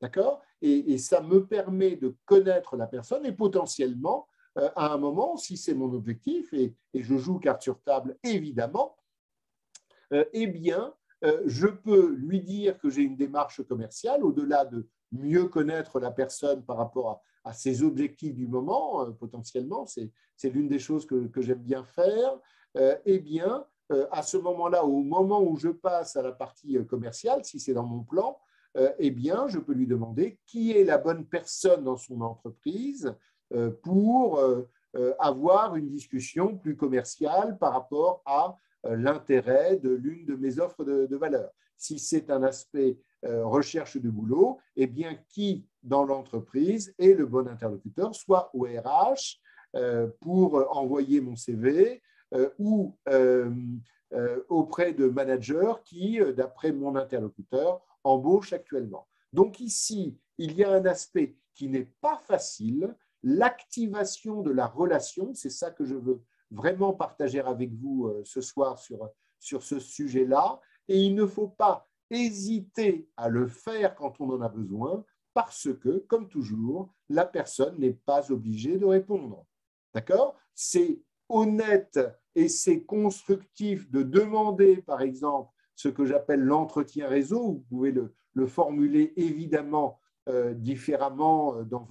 D'accord ? Et ça me permet de connaître la personne et potentiellement, à un moment, si c'est mon objectif, et je joue carte sur table évidemment, eh bien, je peux lui dire que j'ai une démarche commerciale au-delà de mieux connaître la personne par rapport à ses objectifs du moment, potentiellement, c'est l'une des choses que j'aime bien faire. Eh bien, à ce moment-là, au moment où je passe à la partie commerciale, si c'est dans mon plan, eh bien, je peux lui demander qui est la bonne personne dans son entreprise pour avoir une discussion plus commerciale par rapport à l'intérêt de l'une de mes offres de valeur. Si c'est un aspect recherche de boulot, eh bien, qui dans l'entreprise est le bon interlocuteur, soit au RH pour envoyer mon CV ou auprès de managers qui, d'après mon interlocuteur, embauchent actuellement. Donc ici, il y a un aspect qui n'est pas facile, l'activation de la relation, c'est ça que je veux vraiment partager avec vous ce soir sur ce sujet-là. Et il ne faut pas hésiter à le faire quand on en a besoin, parce que, comme toujours, la personne n'est pas obligée de répondre. D'accord ? C'est honnête et c'est constructif de demander, par exemple, ce que j'appelle l'entretien réseau. Vous pouvez le formuler évidemment différemment dans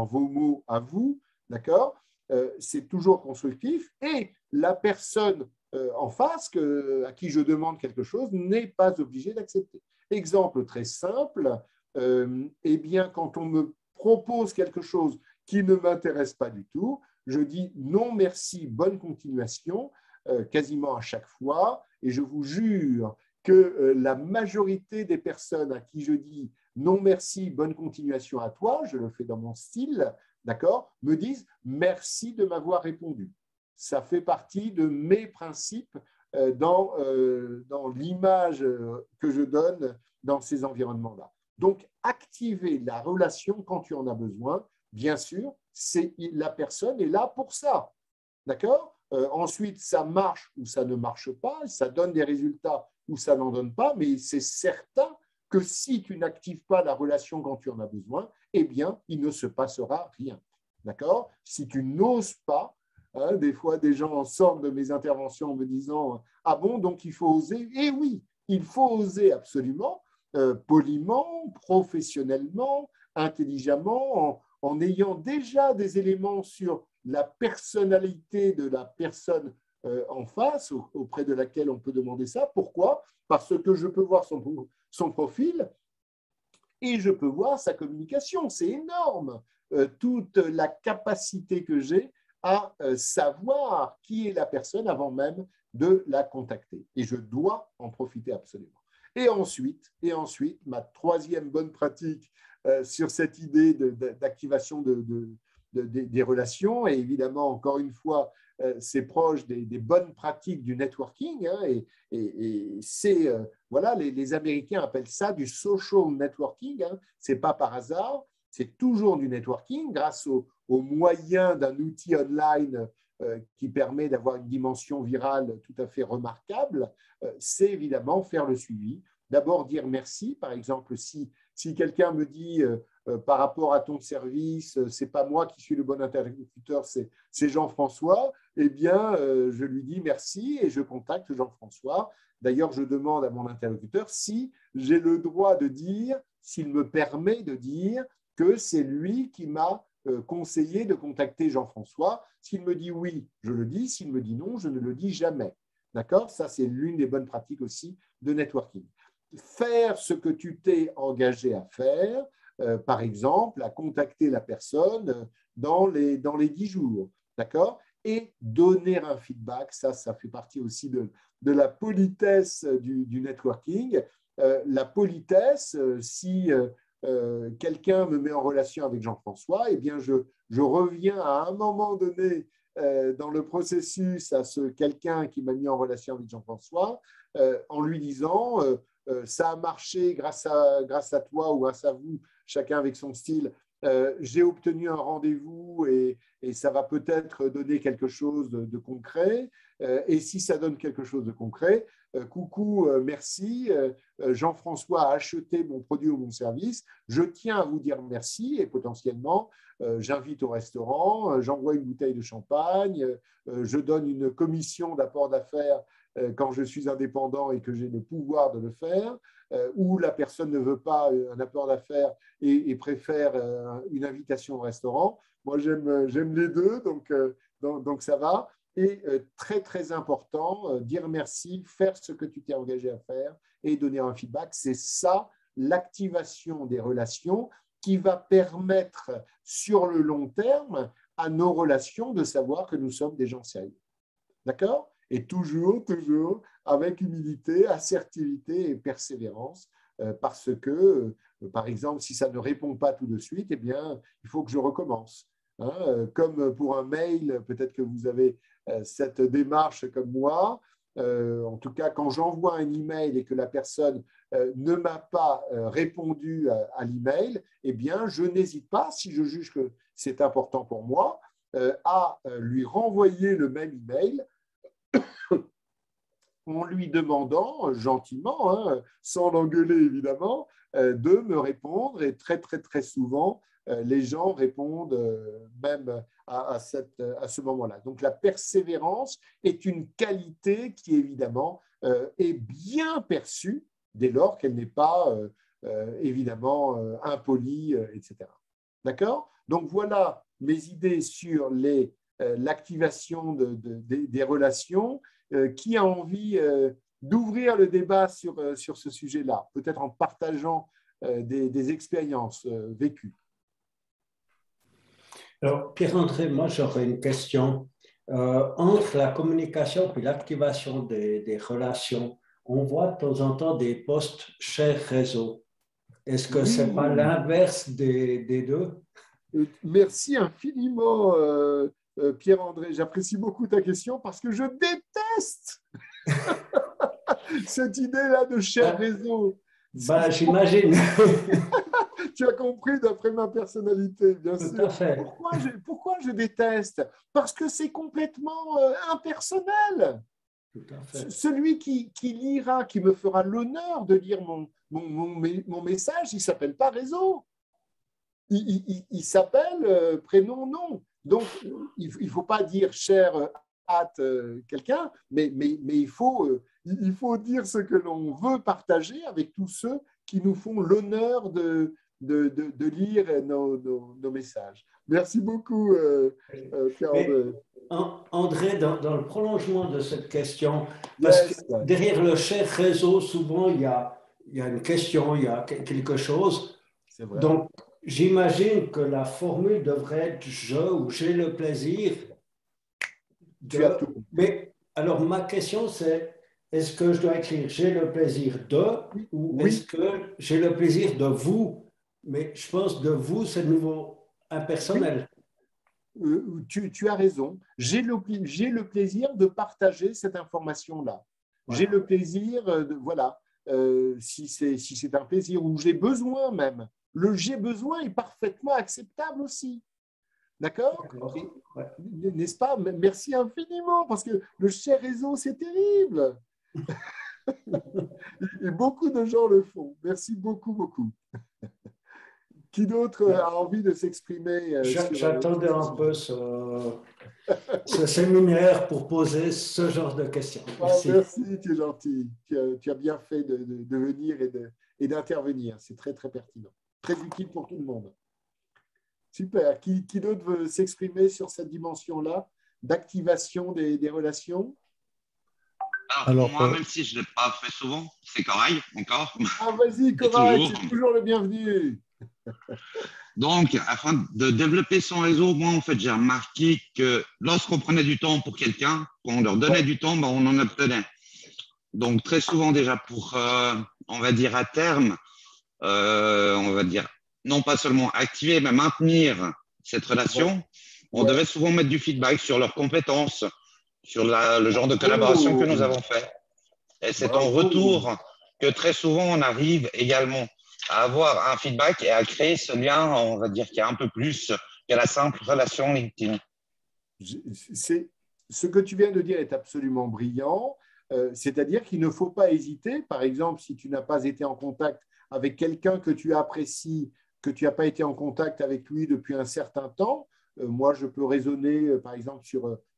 vos mots à vous. D'accord ? C'est toujours constructif et la personne en face à qui je demande quelque chose n'est pas obligée d'accepter. Exemple très simple, eh bien, quand on me propose quelque chose qui ne m'intéresse pas du tout, je dis non merci, bonne continuation, quasiment à chaque fois, et je vous jure que la majorité des personnes à qui je dis non merci, bonne continuation à toi, je le fais dans mon style, d'accord, me disent merci de m'avoir répondu. Ça fait partie de mes principes dans l'image que je donne dans ces environnements-là. Donc, activer la relation quand tu en as besoin, bien sûr, la personne est là pour ça. D'accord ? Ensuite, ça marche ou ça ne marche pas, ça donne des résultats ou ça n'en donne pas, mais c'est certain que si tu n'actives pas la relation quand tu en as besoin, eh bien, il ne se passera rien. D'accord? Si tu n'oses pas, hein, des fois, des gens sortent de mes interventions en me disant « Ah bon, donc il faut oser ?» Eh oui, il faut oser absolument, poliment, professionnellement, intelligemment, en ayant déjà des éléments sur la personnalité de la personne en face, auprès de laquelle on peut demander ça. Pourquoi? Parce que je peux voir son profil et je peux voir sa communication. C'est énorme, toute la capacité que j'ai à savoir qui est la personne avant même de la contacter. Et je dois en profiter absolument. Et ensuite, ma troisième bonne pratique sur cette idée d'activation des relations, et évidemment, encore une fois, c'est proche des bonnes pratiques du networking, hein, et c'est, voilà, les Américains appellent ça du social networking, hein, c'est pas par hasard, c'est toujours du networking grâce au moyen d'un outil online qui permet d'avoir une dimension virale tout à fait remarquable, c'est évidemment faire le suivi. D'abord dire merci, par exemple, si quelqu'un me dit par rapport à ton service, c'est pas moi qui suis le bon interlocuteur, c'est Jean-François, eh bien, je lui dis merci et je contacte Jean-François. D'ailleurs, je demande à mon interlocuteur si j'ai le droit de dire, s'il me permet de dire que c'est lui qui m'a conseillé de contacter Jean-François. S'il me dit oui, je le dis. S'il me dit non, je ne le dis jamais. D'accord? Ça, c'est l'une des bonnes pratiques aussi de networking. Faire ce que tu t'es engagé à faire, par exemple, à contacter la personne dans les 10 jours. D'accord? Et donner un feedback, ça fait partie aussi de la politesse du networking. La politesse, si quelqu'un me met en relation avec Jean-François, eh bien, je reviens à un moment donné dans le processus à ce quelqu'un qui m'a mis en relation avec Jean-François en lui disant ça a marché grâce à toi ou grâce à vous, chacun avec son style. J'ai obtenu un rendez-vous et ça va peut-être donner quelque chose de concret. Et si ça donne quelque chose de concret, coucou, merci, Jean-François a acheté mon produit ou mon service, je tiens à vous dire merci et potentiellement, j'invite au restaurant, j'envoie une bouteille de champagne, je donne une commission d'apport d'affaires quand je suis indépendant et que j'ai le pouvoir de le faire, ou la personne ne veut pas un apport d'affaires et préfère une invitation au restaurant. Moi, j'aime les deux, donc ça va. Et très, très important, dire merci, faire ce que tu t'es engagé à faire et donner un feedback. C'est ça, l'activation des relations qui va permettre sur le long terme à nos relations de savoir que nous sommes des gens sérieux. D'accord ? Et toujours avec humilité, assertivité et persévérance, parce que, par exemple, si ça ne répond pas tout de suite, eh bien, il faut que je recommence. Hein, comme pour un mail, peut-être que vous avez cette démarche comme moi. En tout cas, quand j'envoie un email et que la personne ne m'a pas répondu à l'email, eh bien, je n'hésite pas, si je juge que c'est important pour moi, à lui renvoyer le même email en lui demandant gentiment, hein, sans l'engueuler évidemment, de me répondre. Et très, très, très souvent, les gens répondent même à ce moment-là. Donc, la persévérance est une qualité qui, évidemment, est bien perçue dès lors qu'elle n'est pas, évidemment, impolie, etc. D'accord? Donc, voilà mes idées sur l'activation des relations. Qui a envie d'ouvrir le débat sur ce sujet-là, peut-être en partageant des expériences vécues? Alors, Pierre-André, moi, j'aurais une question. Entre la communication et l'activation des relations, on voit de temps en temps des posts chers réseaux. Est-ce que ce n'est pas l'inverse des deux? Merci infiniment, Pierre-André. J'apprécie beaucoup ta question parce que je déteste cette idée-là de cher réseau. J'imagine. Tu as compris d'après ma personnalité, bien Tout sûr. À fait. Pourquoi je déteste? Parce que c'est complètement impersonnel. Tout à fait. Celui qui lira, qui me fera l'honneur de lire mon message, il ne s'appelle pas réseau. Il s'appelle prénom, nom. Donc, il ne faut pas dire cher quelqu'un, mais il faut dire ce que l'on veut partager avec tous ceux qui nous font l'honneur de lire nos messages. Merci beaucoup, Pierre-André. André, dans le prolongement de cette question, parce que derrière le cher réseau, souvent, il y a une question, il y a quelque chose. C'est vrai. Donc, j'imagine que la formule devrait être « je » ou « j'ai le plaisir ». Tu as tout. Mais alors, ma question, c'est est-ce que je dois écrire « j'ai le plaisir de » ou est-ce que j'ai le plaisir de vous? Mais je pense de vous, c'est de nouveau impersonnel. Tu as raison. J'ai le plaisir de partager cette information-là. Ouais. J'ai le plaisir de, voilà, si c'est un plaisir ou j'ai besoin même. Le j'ai besoin est parfaitement acceptable aussi. D'accord? Ouais. N'est-ce pas? Merci infiniment parce que le cher réseau, c'est terrible. Et beaucoup de gens le font. Merci beaucoup, beaucoup. Qui d'autre a envie de s'exprimer? J'attendais un peu ce séminaire pour poser ce genre de questions. Merci, tu es gentil. Tu as bien fait de venir et d'intervenir. C'est très, très pertinent. Très utile pour tout le monde. Super. Qui d'autre veut s'exprimer sur cette dimension-là d'activation des relations? Alors moi, même si je ne l'ai pas fait souvent, c'est Corail, encore. Ah, vas-y, Corail, c'est toujours le bienvenu. Donc, afin de développer son réseau, moi, en fait, j'ai remarqué que lorsqu'on prenait du temps pour quelqu'un, quand on leur donnait du temps, ben, on en obtenait. Donc, très souvent, déjà, pour, on va dire, à terme, on va dire, non pas seulement activer, mais maintenir cette relation, on devait souvent mettre du feedback sur leurs compétences, sur le genre de collaboration que nous avons fait. Et c'est en retour que très souvent, on arrive également à avoir un feedback et à créer ce lien, on va dire, qui est un peu plus que la simple relation LinkedIn. Ce que tu viens de dire est absolument brillant, c'est-à-dire qu'il ne faut pas hésiter, par exemple, si tu n'as pas été en contact avec quelqu'un que tu apprécies, que tu n'as pas été en contact avec lui depuis un certain temps, moi, je peux raisonner, par exemple,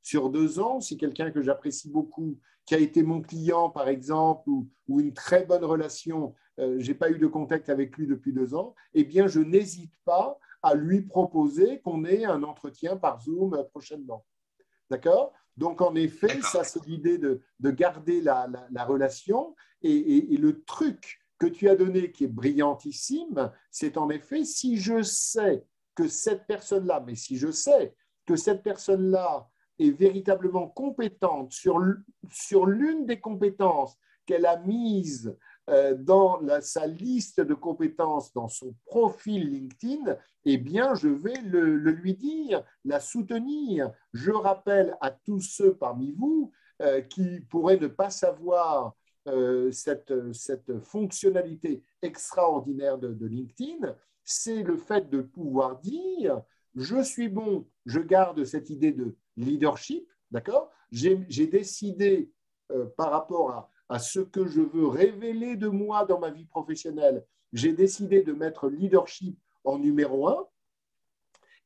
sur 2 ans, si quelqu'un que j'apprécie beaucoup, qui a été mon client, par exemple, ou une très bonne relation, je n'ai pas eu de contact avec lui depuis 2 ans, eh bien, je n'hésite pas à lui proposer qu'on ait un entretien par Zoom prochainement. D'accord? Donc, en effet, ça, c'est l'idée de garder la relation. Et le truc que tu as donné, qui est brillantissime, c'est en effet, si je sais que cette personne-là, mais si je sais que cette personne-là est véritablement compétente sur l'une des compétences qu'elle a mises dans sa liste de compétences, dans son profil LinkedIn, eh bien, je vais le lui dire, la soutenir. Je rappelle à tous ceux parmi vous qui pourraient ne pas savoir cette fonctionnalité extraordinaire de LinkedIn, c'est le fait de pouvoir dire « je suis bon », je garde cette idée de leadership, d'accord? J'ai décidé par rapport à ce que je veux révéler de moi dans ma vie professionnelle, j'ai décidé de mettre leadership en numéro 1.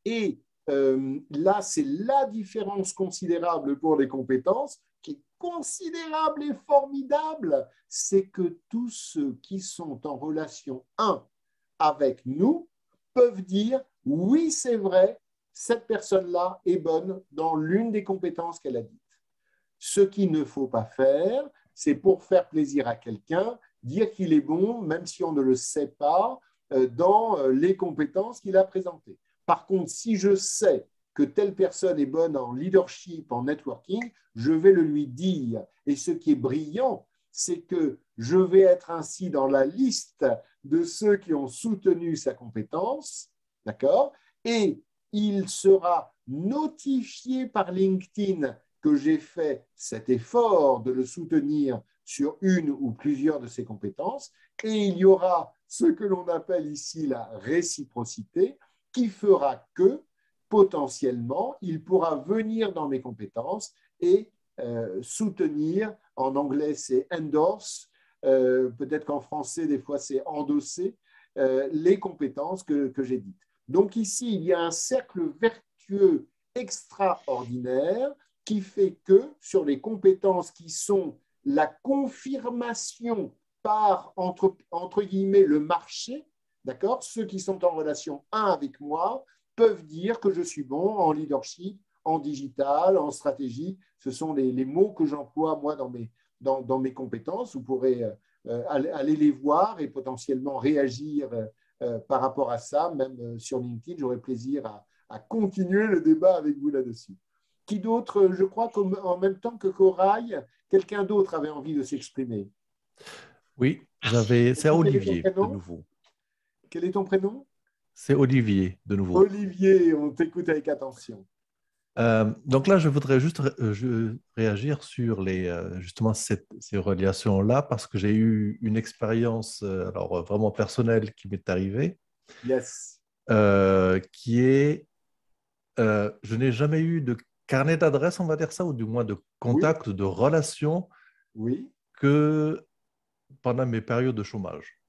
Et là, c'est la différence considérable pour les compétences, qui est considérable et formidable, c'est que tous ceux qui sont en relation 1 avec nous peuvent dire « oui, c'est vrai, cette personne-là est bonne dans l'une des compétences qu'elle a dites ». Ce qu'il ne faut pas faire, c'est pour faire plaisir à quelqu'un, dire qu'il est bon, même si on ne le sait pas, dans les compétences qu'il a présentées. Par contre, si je sais que telle personne est bonne en leadership, en networking, je vais le lui dire. Et ce qui est brillant, c'est que je vais être ainsi dans la liste de ceux qui ont soutenu sa compétence, d'accord? Et il sera notifié par LinkedIn que j'ai fait cet effort de le soutenir sur une ou plusieurs de ses compétences, et il y aura ce que l'on appelle ici la réciprocité, qui fera que, potentiellement, il pourra venir dans mes compétences et soutenir, en anglais c'est endorse, peut-être qu'en français, des fois, c'est endosser les compétences que j'ai dites. Donc ici, il y a un cercle vertueux extraordinaire qui fait que sur les compétences qui sont la confirmation par, entre guillemets, le marché, d'accord, ceux qui sont en relation 1 avec moi peuvent dire que je suis bon en leadership, en digital, en stratégie. Ce sont les mots que j'emploie, moi, dans mes compétences. Vous pourrez aller les voir et potentiellement réagir par rapport à ça. Même sur LinkedIn, j'aurai plaisir à continuer le débat avec vous là-dessus. Qui d'autre? Je crois qu'en même temps que Corail, quelqu'un d'autre avait envie de s'exprimer. Oui, c'est Olivier de nouveau. Quel est ton prénom? C'est Olivier de nouveau. Olivier, on t'écoute avec attention. Donc là, je voudrais juste réagir sur justement ces relations-là parce que j'ai eu une expérience alors, vraiment personnelle qui m'est arrivée. Yes. Qui est, je n'ai jamais eu de carnet d'adresse, on va dire ça, ou du moins de contact, de relation que pendant mes périodes de chômage.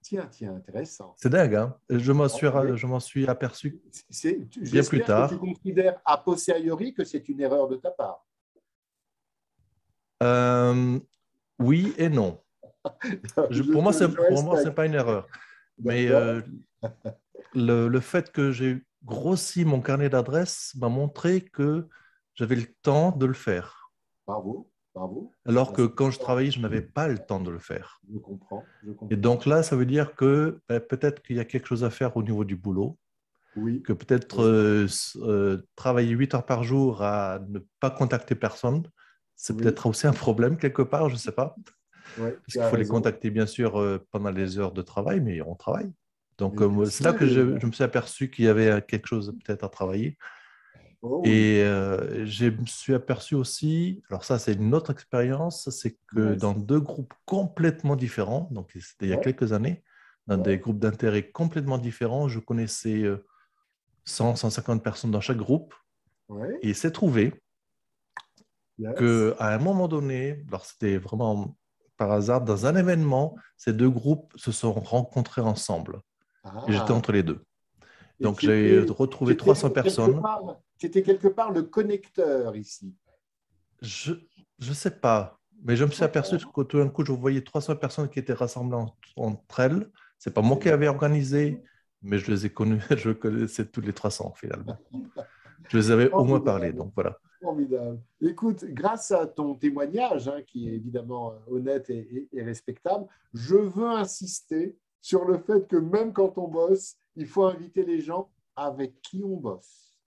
Tiens, intéressant. C'est dingue, hein? Je m'en suis aperçu bien plus tard. Que tu considères a posteriori que c'est une erreur de ta part. Oui et non. Pour moi, ce n'est pas une erreur. Mais le fait que j'ai grossi mon carnet d'adresses m'a montré que j'avais le temps de le faire. Bravo. Alors que quand je travaillais, je n'avais pas le temps de le faire. Je comprends. Et donc là, ça veut dire que peut-être qu'il y a quelque chose à faire au niveau du boulot. Oui. Que peut-être travailler 8 heures par jour à ne pas contacter personne, c'est peut-être aussi un problème quelque part, je ne sais pas. Ouais, parce qu'il faut les contacter bien sûr pendant les heures de travail, mais on travaille. Donc c'est là que je me suis aperçu qu'il y avait quelque chose peut-être à travailler. Et je me suis aperçu aussi, alors ça c'est une autre expérience, c'est que dans 2 groupes complètement différents, donc c'était il y a quelques années, dans des groupes d'intérêt complètement différents, je connaissais 100, 150 personnes dans chaque groupe. Et il s'est trouvé qu'à un moment donné, alors c'était vraiment par hasard, dans un événement, ces 2 groupes se sont rencontrés ensemble. Et j'étais entre les 2. Donc, j'ai retrouvé 300 personnes. C'était quelque part le connecteur ici. Je ne sais pas, mais je me suis aperçu que tout d'un coup, je voyais 300 personnes qui étaient rassemblées entre elles. Ce n'est pas moi qui avais organisé, mais je les ai connus. Je connaissais tous les 300 finalement. Je les avais au moins parlé, donc voilà. Formidable. Écoute, grâce à ton témoignage, qui est évidemment honnête et respectable, je veux insister sur le fait que même quand on bosse, il faut inviter les gens avec qui on bosse.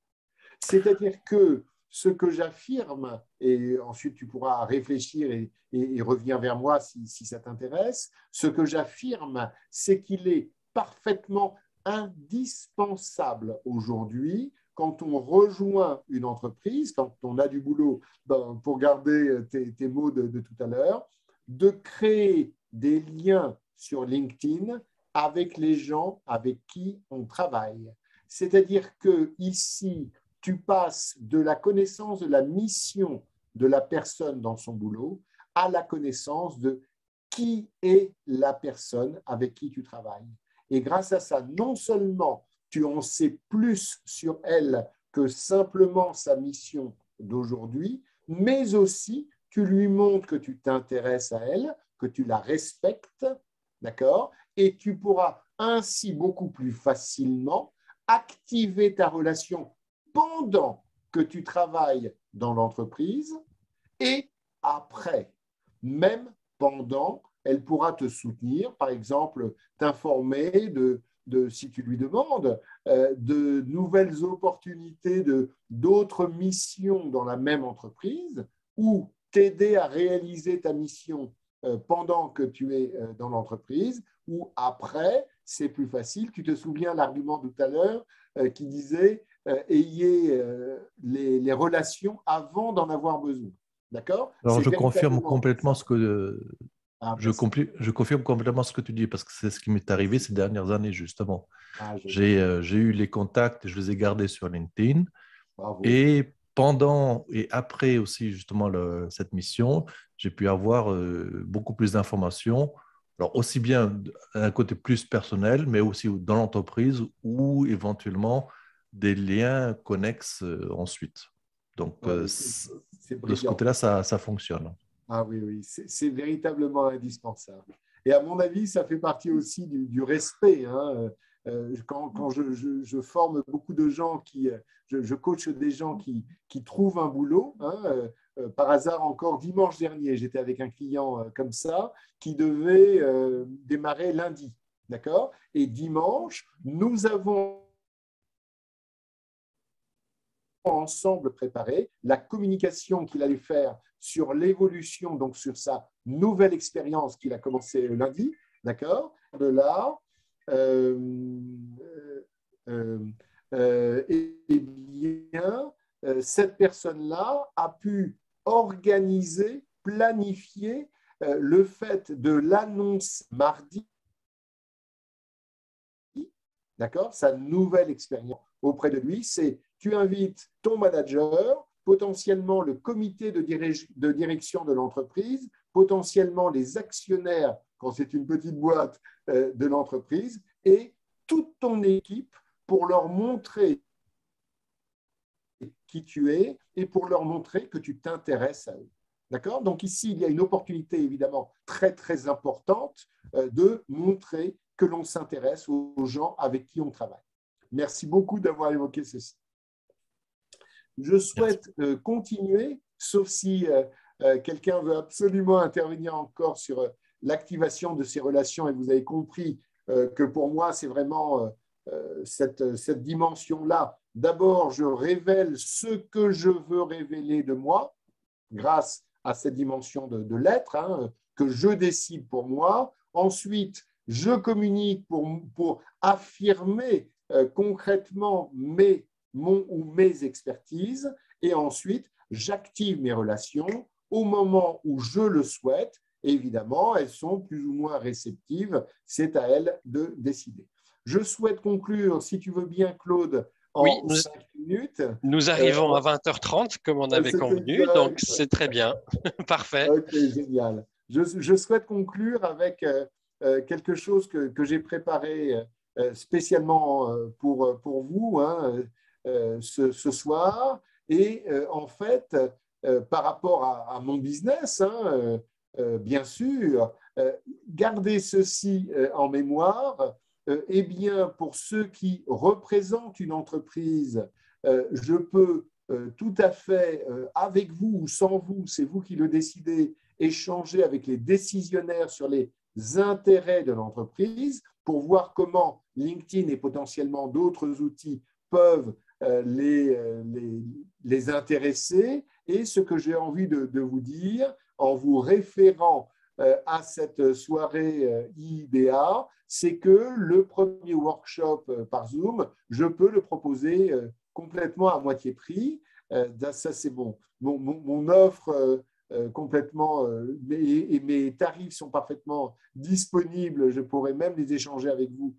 C'est-à-dire que ce que j'affirme, et ensuite tu pourras réfléchir et revenir vers moi si ça t'intéresse, ce que j'affirme, c'est qu'il est parfaitement indispensable aujourd'hui, quand on rejoint une entreprise, quand on a du boulot, pour garder tes mots de tout à l'heure, de créer des liens sur LinkedIn avec les gens avec qui on travaille. C'est-à-dire que ici, tu passes de la connaissance de la mission de la personne dans son boulot à la connaissance de qui est la personne avec qui tu travailles. Et grâce à ça, non seulement tu en sais plus sur elle que simplement sa mission d'aujourd'hui, mais aussi tu lui montres que tu t'intéresses à elle, que tu la respectes, d'accord? Et tu pourras ainsi beaucoup plus facilement activer ta relation pendant que tu travailles dans l'entreprise et après, même pendant, elle pourra te soutenir, par exemple, t'informer si tu lui demandes, de nouvelles opportunités, d'autres missions dans la même entreprise ou t'aider à réaliser ta mission pendant que tu es dans l'entreprise ou après, c'est plus facile. Tu te souviens l'argument tout à l'heure qui disait ayez les relations avant d'en avoir besoin. D'accord? Alors, je confirme complètement ce que... Je confirme complètement ce que tu dis parce que c'est ce qui m'est arrivé ces dernières années, justement. J'ai eu les contacts, je les ai gardés sur LinkedIn. Bravo. Et pendant et après aussi justement cette mission, j'ai pu avoir beaucoup plus d'informations. Alors aussi bien un côté plus personnel, mais aussi dans l'entreprise ou éventuellement des liens connexes ensuite. Donc de ce côté-là, ça fonctionne. Ah oui, oui, c'est véritablement indispensable. Et à mon avis, ça fait partie aussi du respect. Hein. Quand je forme beaucoup de gens, je coach des gens qui trouvent un boulot. Hein, par hasard, encore dimanche dernier, j'étais avec un client comme ça qui devait démarrer lundi. D'accord ? Et dimanche, nous avons ensemble préparé la communication qu'il allait faire sur l'évolution, donc sur sa nouvelle expérience qu'il a commencé lundi, d'accord ? De là, eh bien, cette personne-là a pu organiser, planifier le fait de l'annonce mardi, d'accord ? Sa nouvelle expérience auprès de lui, c'est tu invites ton manager, potentiellement le comité de direction de l'entreprise, potentiellement les actionnaires, quand c'est une petite boîte de l'entreprise, et toute ton équipe pour leur montrer qui tu es et pour leur montrer que tu t'intéresses à eux. D'accord ? Donc ici, il y a une opportunité évidemment très, très importante de montrer que l'on s'intéresse aux gens avec qui on travaille. Merci beaucoup d'avoir évoqué ceci. Je souhaite continuer, sauf si quelqu'un veut absolument intervenir encore sur l'activation de ces relations, et vous avez compris que pour moi, c'est vraiment cette dimension-là. D'abord, je révèle ce que je veux révéler de moi grâce à cette dimension de l'être, hein, que je décide pour moi. Ensuite, je communique pour affirmer concrètement mon ou mes expertises, et ensuite, j'active mes relations au moment où je le souhaite. Évidemment, elles sont plus ou moins réceptives, c'est à elles de décider. Je souhaite conclure, si tu veux bien, Claude, en 5 minutes. Nous arrivons à 20h30, comme on avait convenu, donc c'est très bien. Parfait. Ok, génial. Je souhaite conclure avec quelque chose que j'ai préparé spécialement pour vous, hein, ce soir. Et en fait, par rapport à mon business, hein, bien sûr, gardez ceci en mémoire. Eh bien, pour ceux qui représentent une entreprise, je peux tout à fait, avec vous ou sans vous, c'est vous qui le décidez, échanger avec les décisionnaires sur les intérêts de l'entreprise pour voir comment LinkedIn et potentiellement d'autres outils peuvent les intéresser. Et ce que j'ai envie de vous dire, en vous référant à cette soirée IIBA, c'est que le premier workshop par Zoom, je peux le proposer complètement à moitié prix. Ça, c'est mon offre complètement, et mes tarifs sont parfaitement disponibles. Je pourrais même les échanger avec vous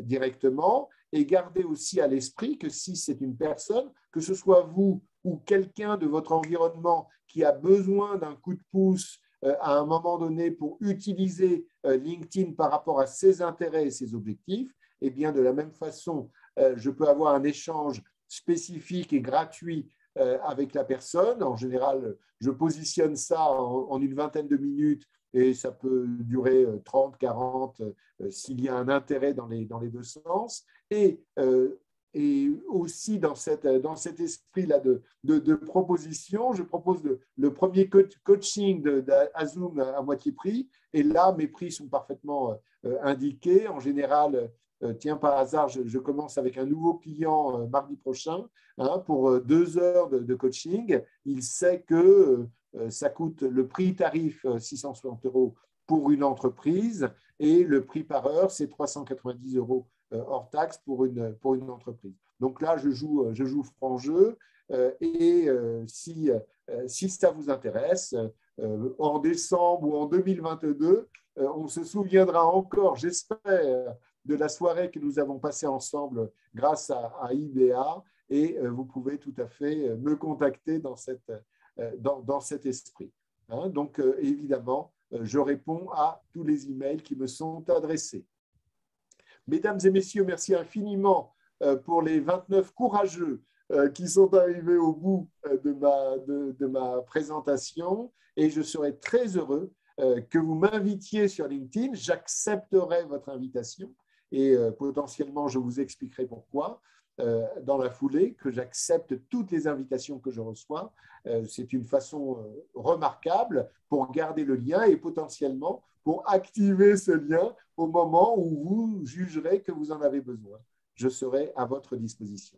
directement. Et gardez aussi à l'esprit que si c'est une personne, que ce soit vous ou quelqu'un de votre environnement qui a besoin d'un coup de pouce à un moment donné pour utiliser LinkedIn par rapport à ses intérêts et ses objectifs, et bien de la même façon, je peux avoir un échange spécifique et gratuit avec la personne. En général, je positionne ça en une vingtaine de minutes et ça peut durer 30, 40 s'il y a un intérêt dans les deux sens. Et aussi dans cet esprit-là de proposition, je propose le premier coaching à Zoom à moitié prix. Et là, mes prix sont parfaitement indiqués. En général, tiens, par hasard, je commence avec un nouveau client mardi prochain pour 2 heures de coaching. Il sait que ça coûte le prix tarif 660 € pour une entreprise et le prix par heure, c'est 390 € hors taxe pour une entreprise. Donc là, je joue franc jeu et si ça vous intéresse, en décembre ou en 2022, on se souviendra encore, j'espère, de la soirée que nous avons passée ensemble grâce à IBA et vous pouvez tout à fait me contacter dans cet esprit. Hein. Donc, évidemment, je réponds à tous les emails qui me sont adressés. Mesdames et messieurs, merci infiniment pour les 29 courageux qui sont arrivés au bout de ma présentation, et je serai très heureux que vous m'invitiez sur LinkedIn. J'accepterai votre invitation et potentiellement je vous expliquerai pourquoi dans la foulée, que j'accepte toutes les invitations que je reçois. C'est une façon remarquable pour garder le lien et potentiellement pour activer ce lien au moment où vous jugerez que vous en avez besoin. Je serai à votre disposition.